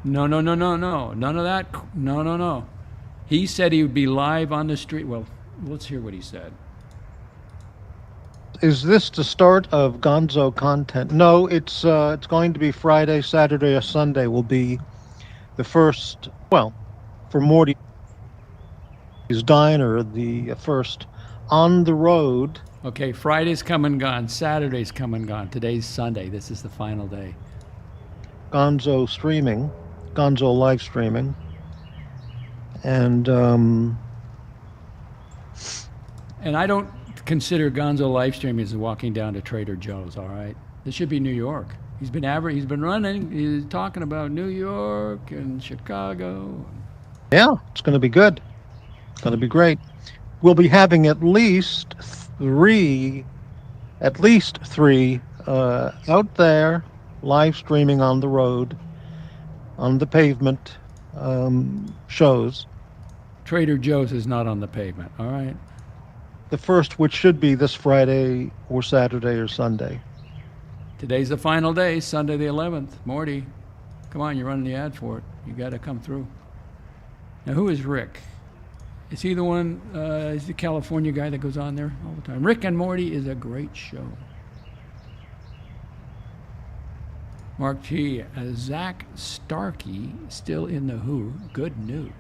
B: No. None of that. No. He said he would be live on the street. Well, let's hear what he said.
A: Is this the start of Gonzo content? No, it's going to be Friday, Saturday, or Sunday will be the first, well, for Morty's Diner, the first on the road.
B: Okay, Friday's come and gone. Saturday's come and gone. Today's Sunday. This is the final day.
A: Gonzo live streaming. And
B: I don't consider Gonzo live streaming as walking down to Trader Joe's, all right? This should be New York. He's been running, he's talking about New York and Chicago.
A: Yeah, it's going to be good. It's going to be great. We'll be having at least three out there live streaming on the road, on the pavement shows.
B: Trader Joe's is not on the pavement, all right?
A: The first, which should be this Friday or Saturday or Sunday.
B: Today's the final day, Sunday the 11th. Morty, come on, you're running the ad for it. You got to come through. Now, who is Rick? Is he the one, is the California guy that goes on there all the time? Rick and Morty is a great show. Mark T. Zach Starkey, still in the Who. Good news.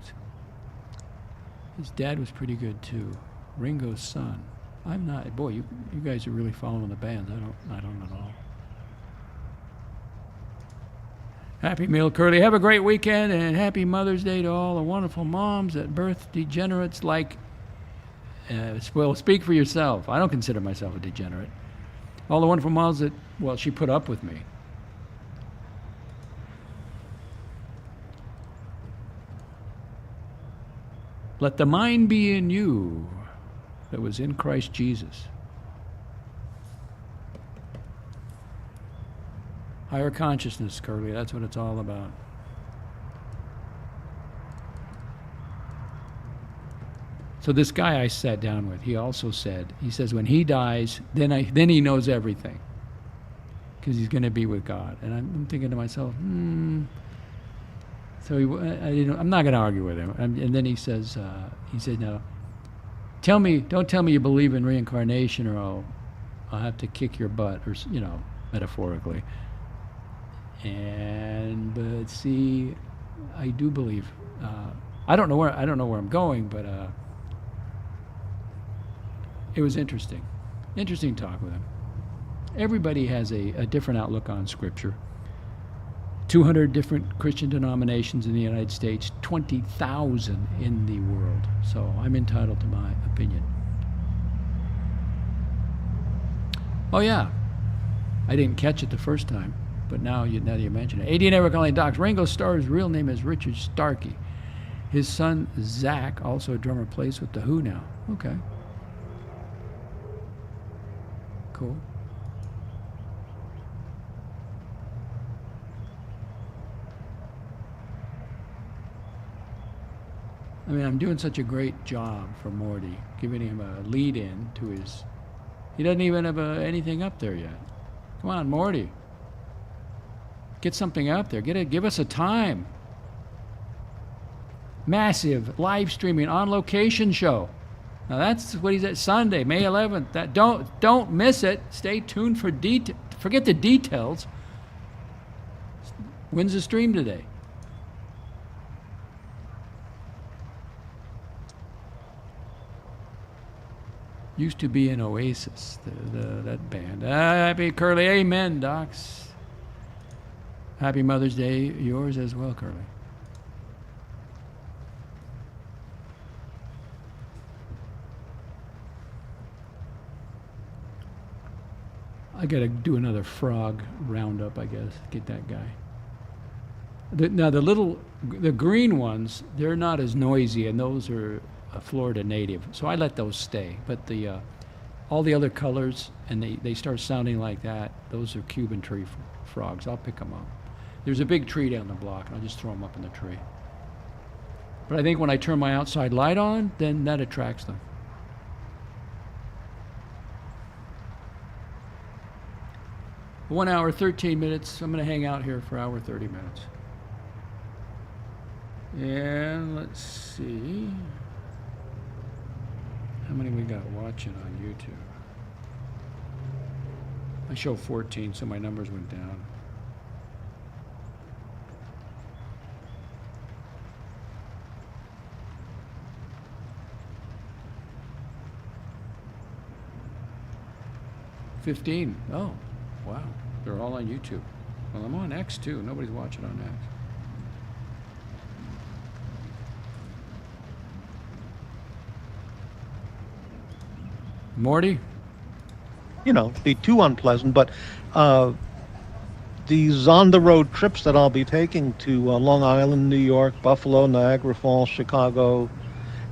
B: His dad was pretty good, too. Ringo's son. I'm not. Boy, you guys are really following the bands. I don't at all. Happy Meal Curly. Have a great weekend and happy Mother's Day to all the wonderful moms that birth degenerates like. Well, speak for yourself. I don't consider myself a degenerate. All the wonderful moms that, well, she put up with me. Let the mind be in you that was in Christ Jesus. Higher consciousness, Curly, that's what it's all about. So this guy I sat down with, he also said, he says when he dies, then he knows everything. Because he's going to be with God. And I'm thinking to myself, So I'm not going to argue with him. And then he said, now, don't tell me you believe in reincarnation or I'll have to kick your butt, or, metaphorically. But see, I do believe. I don't know where I'm going, but it was interesting. Interesting talk with him. Everybody has a different outlook on Scripture. 200 different Christian denominations in the United States, 20,000 in the world. So I'm entitled to my opinion. Oh yeah, I didn't catch it the first time, but now you mention it. 80 Never Calling Docs. Ringo Starr's real name is Richard Starkey. His son Zach, also a drummer, plays with the Who now. Okay. Cool. I mean, I'm doing such a great job for Morty, giving him a lead in to his. He doesn't even have anything up there yet. Come on, Morty. Get something up there. Give us a time. Massive live streaming on location show. Now that's what he's at Sunday, May 11th. That don't miss it. Stay tuned for forget the details. When's the stream today? Used to be an Oasis, that band. Happy Curly, amen, Docs. Happy Mother's Day, yours as well, Curly. I gotta do another frog roundup, I guess. Get that guy. Now the green ones, they're not as noisy, and those are a Florida native, so I let those stay. But all the other colors, and they start sounding like that, those are Cuban tree frogs. I'll pick them up. There's a big tree down the block, and I'll just throw them up in the tree. But I think when I turn my outside light on, then that attracts them. One hour, 13 minutes. I'm going to hang out here for an hour, 30 minutes. And let's see. How many we got watching on YouTube? I show 14, so my numbers went down. $15. Oh, wow. They're all on YouTube. Well, I'm on X too. Nobody's watching on X. Morty?
A: Be too unpleasant, but these on-the-road trips that I'll be taking to Long Island, New York, Buffalo, Niagara Falls, Chicago,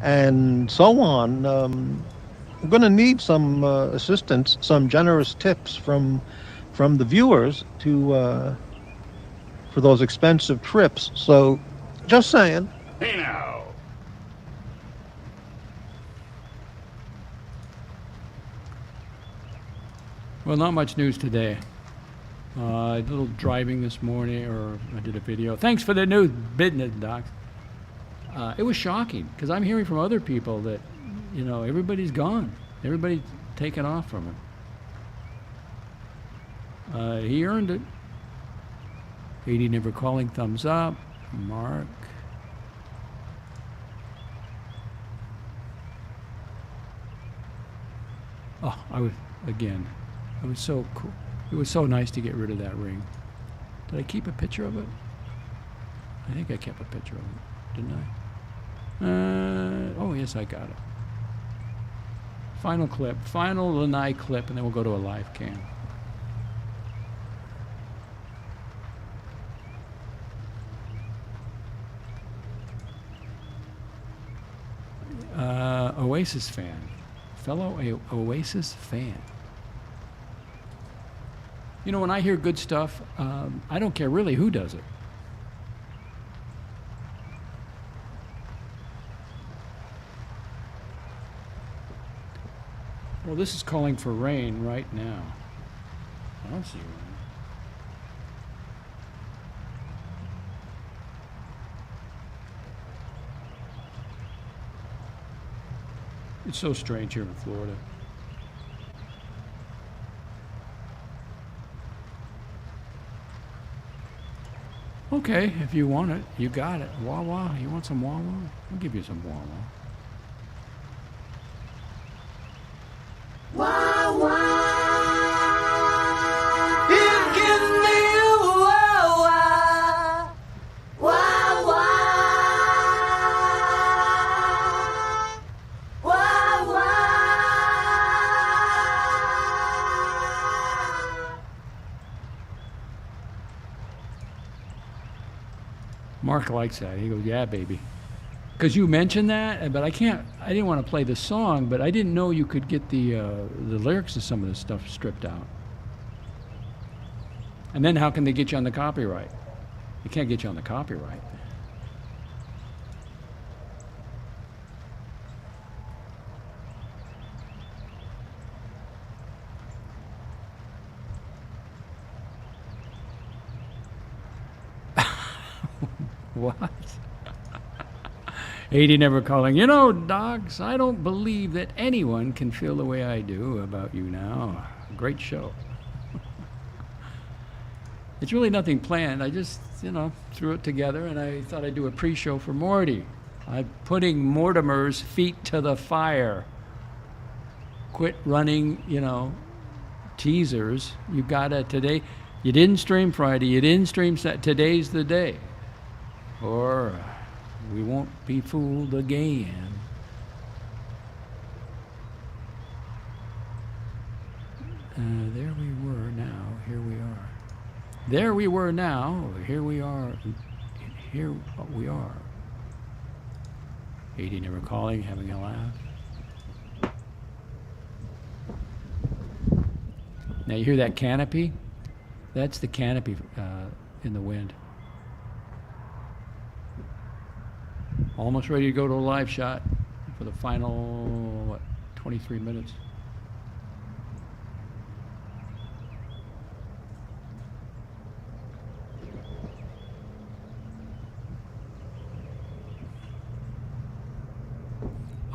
A: and so on, I'm going to need some assistance, some generous tips from the viewers for those expensive trips. So, just saying.
C: Hey now.
B: Well, not much news today. A little driving this morning, or I did a video. Thanks for the news, business, Doc. It was shocking, because I'm hearing from other people that, everybody's gone. Everybody's taken off from him. He earned it. 80 Never Calling, thumbs up. Mark. Oh, it was so cool. It was so nice to get rid of that ring. Did I keep a picture of it? I think I kept a picture of it, didn't I? Oh, yes, I got it. Final clip, final Lanai clip, and then we'll go to a live cam. Oasis fan. Fellow Oasis fan. When I hear good stuff, I don't care really who does it. Well, this is calling for rain right now. I don't see rain. It's so strange here in Florida. Okay, if you want it, you got it. Wawa, you want some Wawa? I'll give you some Wawa.
D: Wawa.
B: Mark likes that. He goes, yeah, baby. Because you mentioned that, but I didn't want to play the song, but I didn't know you could get the lyrics to some of this stuff stripped out. And then how can they get you on the copyright? They can't get you on the copyright. What? 80 never calling. You know, dogs, I don't believe that anyone can feel the way I do about you now. Great show. It's really nothing planned. I just, threw it together, and I thought I'd do a pre-show for Morty. I'm putting Mortimer's feet to the fire. Quit running, teasers. You gotta today. You didn't stream Friday. You didn't stream Saturday. Today's the day. Or we won't be fooled again. There we were, now here we are. There we were now, here we are. Here we are. 80 never calling, having a laugh. Now you hear that canopy? That's the canopy in the wind. Almost ready to go to a live shot for the final, 23 minutes.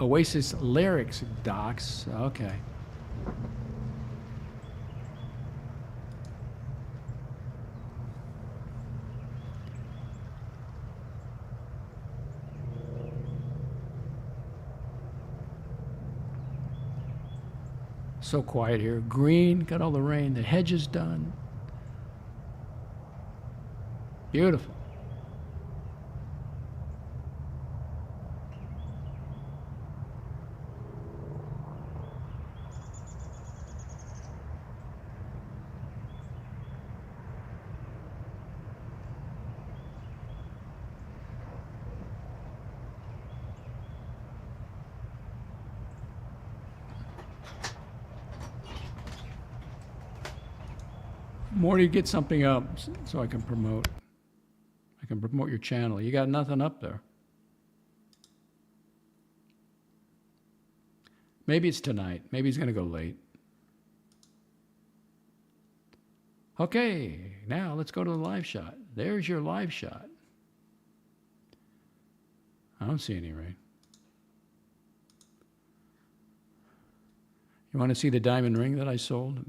B: Oasis lyrics, docs. Okay. So quiet here. Green, got all the rain. The hedge is done. Beautiful. Morty, get something up so I can promote. I can promote your channel. You got nothing up there. Maybe it's tonight. Maybe he's going to go late. Okay, now let's go to the live shot. There's your live shot. I don't see any rain. You want to see the diamond ring that I sold?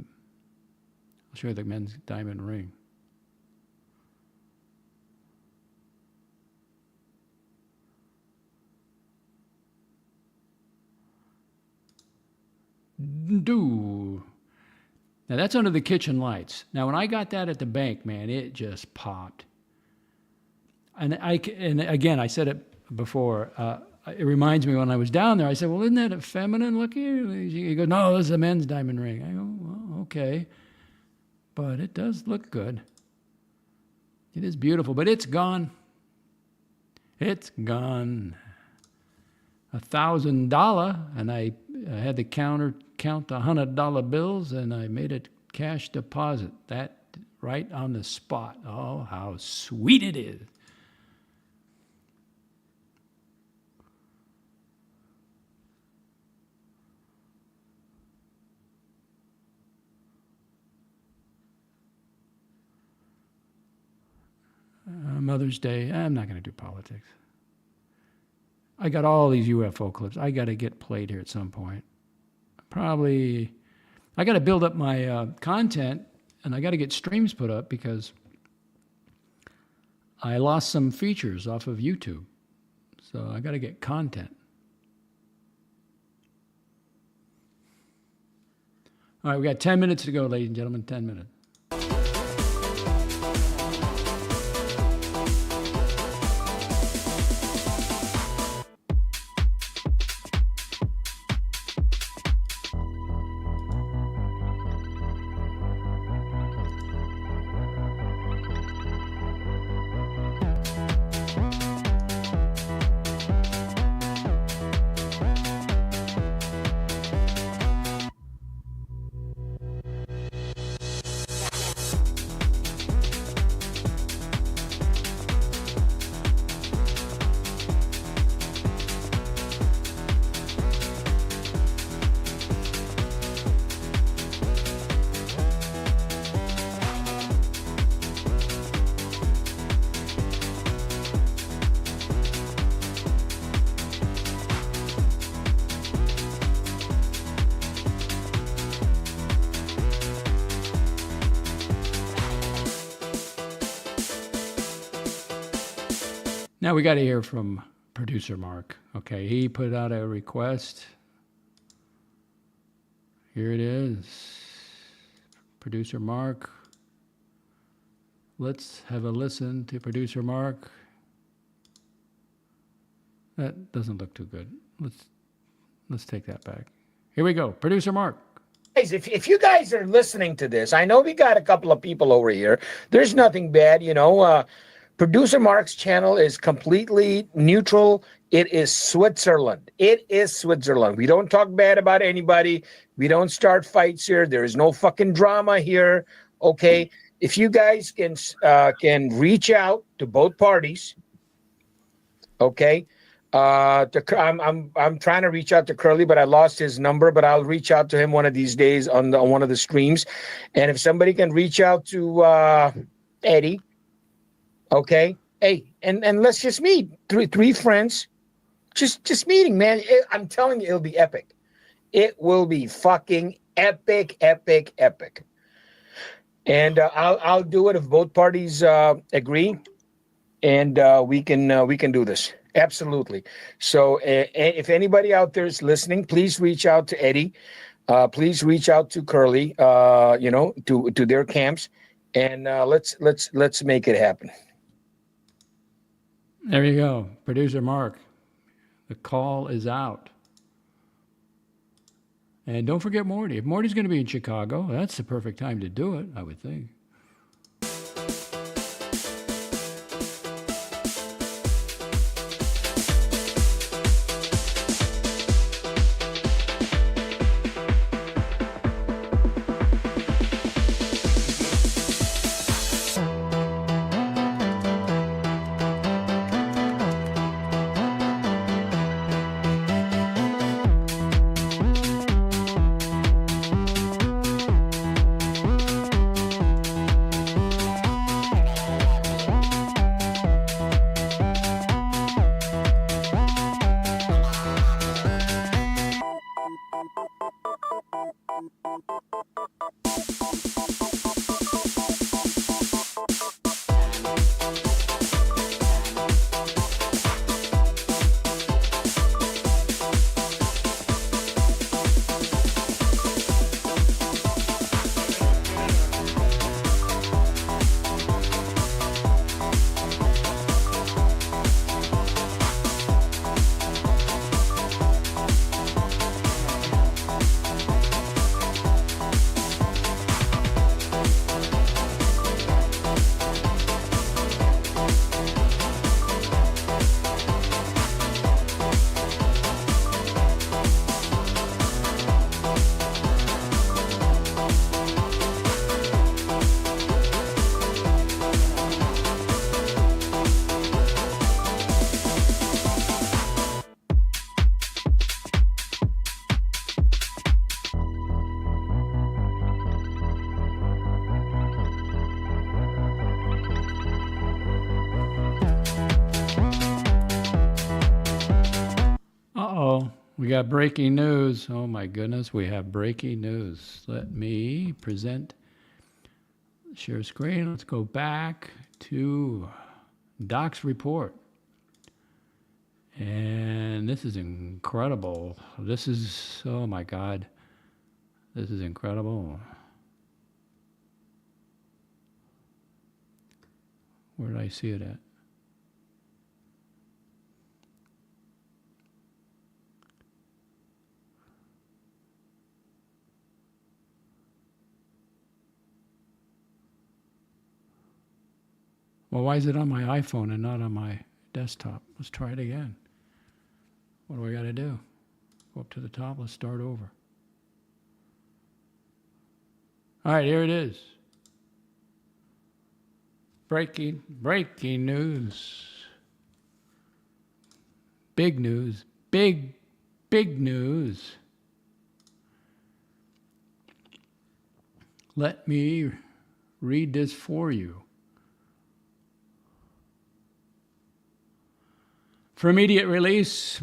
B: I'll show you the men's diamond ring. Now that's under the kitchen lights. Now when I got that at the bank, man, it just popped. And again, I said it before. It reminds me when I was down there. I said, "Well, isn't that a feminine looking?" He goes, "No, this is a men's diamond ring." I go, "Well, okay." But it does look good. It is beautiful, but it's gone. It's gone. $1,000, and I had the counter count the $100 bills, and I made a cash deposit. That right on the spot. Oh, how sweet it is. Mother's Day, I'm not going to do politics. I got all these UFO clips. I got to get played here at some point. Probably, I got to build up my content, and I got to get streams put up because I lost some features off of YouTube. So I got to get content. All right, we got 10 minutes to go, ladies and gentlemen, 10 minutes. Now we got to hear from producer Mark. Okay, he put out a request. Here it is. Producer Mark. Let's have a listen to producer Mark. That doesn't look too good. Let's take that back. Here we go. Producer Mark.
D: Guys, if you guys are listening to this, I know we got a couple of people over here. There's nothing bad, you know. Producer Mark's channel is completely neutral. It is Switzerland. It is Switzerland. We don't talk bad about anybody. We don't start fights here. There is no fucking drama here. Okay. If you guys can reach out to both parties, okay. I'm trying to reach out to Curly, but I lost his number. But I'll reach out to him one of these days on one of the streams. And if somebody can reach out to Eddie, okay. Hey, and let's just meet three friends, just meeting, man. I'm telling you, it'll be epic. It will be fucking epic, epic, epic. And I'll do it if both parties agree, and we can do this. Absolutely. So if anybody out there is listening, please reach out to Eddie. Please reach out to Curly. You know, to their camps, and let's make it happen.
B: There you go, producer Mark. The call is out. And don't forget Morty. If Morty's going to be in Chicago, that's the perfect time to do it, I would think. We got breaking news. Oh my goodness, we have breaking news. Let me present, share screen. Let's go back to Doc's report. And this is incredible. This is, oh my God, this is incredible. Where did I see it at? Well, why is it on my iPhone and not on my desktop? Let's try it again. What do I got to do? Go up to the top. Let's start over. All right, here it is. Breaking news. Big news. Big news. Let me read this for you. For immediate release,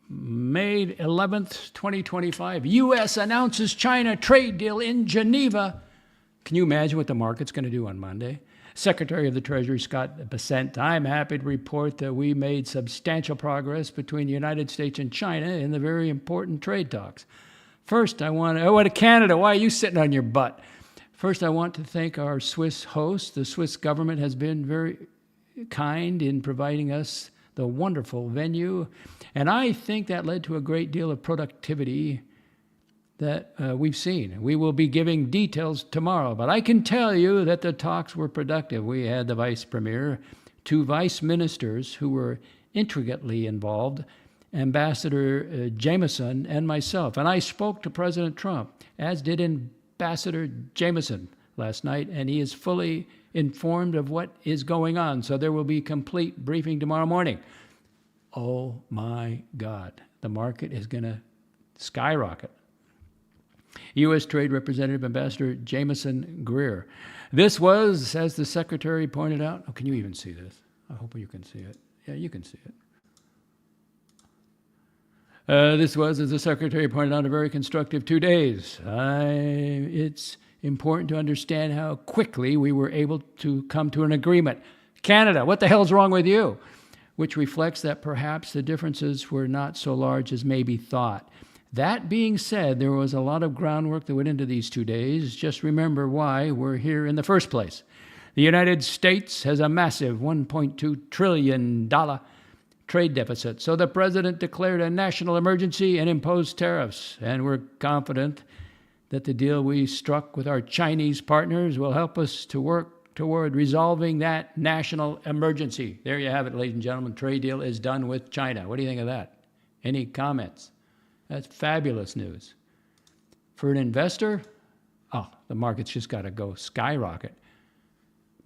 B: May 11th, 2025, U.S. announces China trade deal in Geneva. Can you imagine what the market's going to do on Monday? Secretary of the Treasury Scott Bessent, I'm happy to report that we made substantial progress between the United States and China in the very important trade talks. First, what Canada, why are you sitting on your butt? First, I want to thank our Swiss host. The Swiss government has been very kind in providing us the wonderful venue, and I think that led to a great deal of productivity that we've seen. We will be giving details tomorrow, but I can tell you that the talks were productive. We had the vice premier, 2 vice ministers who were intricately involved, Ambassador Jameson and myself. And I spoke to President Trump, as did Ambassador Jameson last night, and he is fully informed of what is going on. So there will be complete briefing tomorrow morning. Oh my God, the market is going to skyrocket. U.S. Trade Representative Ambassador Jameson Greer. This was, as the Secretary pointed out, oh, can you even see this? I hope you can see it. Yeah, you can see it. This was, as the Secretary pointed out, a very constructive 2 days. It's important to understand how quickly we were able to come to an agreement. Canada, what the hell's wrong with you? Which reflects that perhaps the differences were not so large as may be thought. That being said, there was a lot of groundwork that went into these 2 days. Just remember why we're here in the first place. The United States has a massive $1.2 trillion trade deficit. So the president declared a national emergency and imposed tariffs. And we're confident that the deal we struck with our Chinese partners will help us to work toward resolving that national emergency. There you have it, ladies and gentlemen. Trade deal is done with China. What do you think of that? Any comments? That's fabulous news. For an investor, oh, the market's just got to go skyrocket.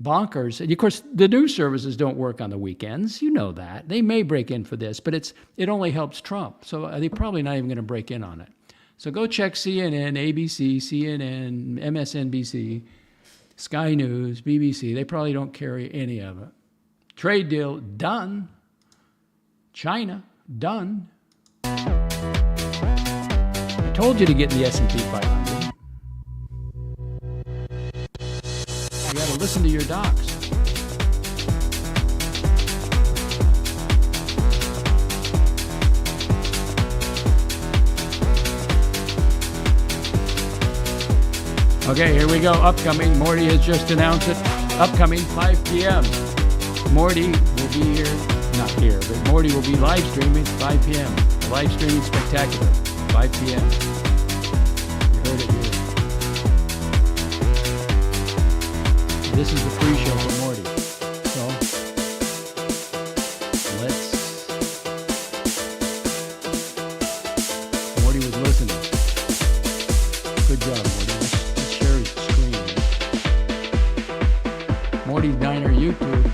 B: Bonkers. And of course, the news services don't work on the weekends. You know that. They may break in for this, but it only helps Trump. So they're probably not even going to break in on it. So go check CNN, ABC, CNN, MSNBC, Sky News, BBC. They probably don't carry any of it. Trade deal done. China done. I told you to get in the S&P 500. You got to listen to your docs. Okay, here we go. Upcoming. Morty has just announced it. Upcoming 5 p.m. Morty will be here. Not here, but Morty will be live streaming 5 p.m. Live streaming spectacular. 5 p.m. You heard it here. This is the free show for Morty. So, Morty was listening. Good job, Morty. Let's share his screen. Morty's Diner YouTube.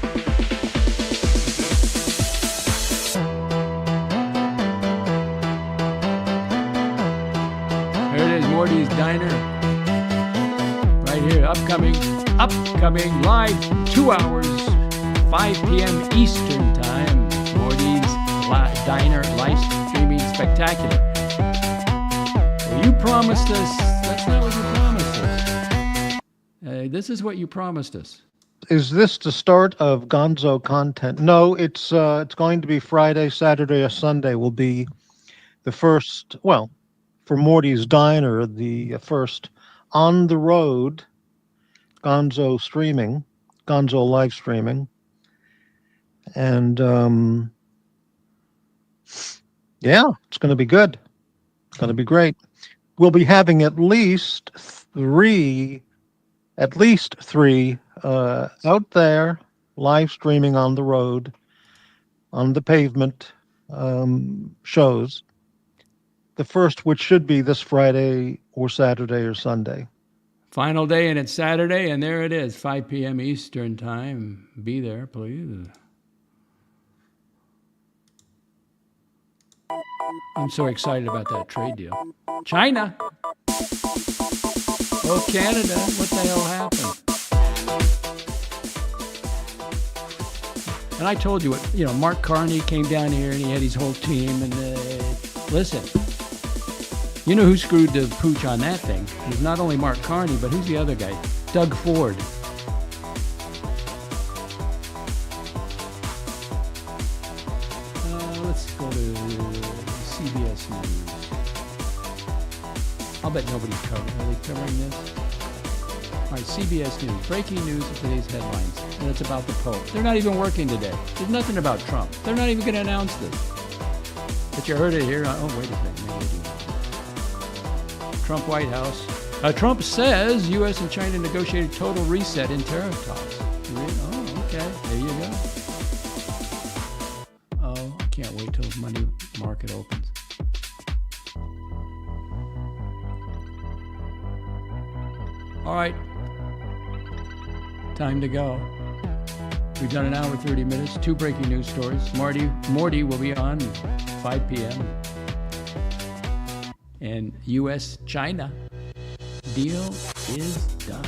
B: Morty's Diner, right here, upcoming live, 2 hours, 5 p.m. Eastern time. Morty's Diner live streaming spectacular. Well, you promised us. That's not what you promised us. This is what you promised us.
A: Is this the start of Gonzo content? No, it's going to be Friday, Saturday, or Sunday will be the first, well, for Morty's Diner, the first on the road Gonzo streaming, Gonzo live streaming. And yeah, it's going to be good. It's going to be great. We'll be having at least three out there live streaming on the road, on the pavement shows. The first, which should be this Friday or Saturday or Sunday.
B: Final day, and it's Saturday, and there it is, 5 p.m. Eastern time. Be there, please. I'm so excited about that trade deal. China. Oh, Canada. What the hell happened? And I told you, Mark Carney came down here, and he had his whole team, and listen. You know who screwed the pooch on that thing? It was not only Mark Carney, but who's the other guy? Doug Ford. bet nobody's covering. Are they covering this? All right, CBS News. Breaking news of today's headlines. And it's about the Pope. They're not even working today. There's nothing about Trump. They're not even going to announce this. But you heard it here. Oh, wait a second. Maybe I do. Trump White House. Trump says U.S. and China negotiated total reset in tariff talks. Oh, okay. There you go. Oh, I can't wait till the money market opens. All right. Time to go. We've done an hour, 30 minutes, 2 breaking news stories. Morty will be on 5 p.m. And U.S.-China deal is done.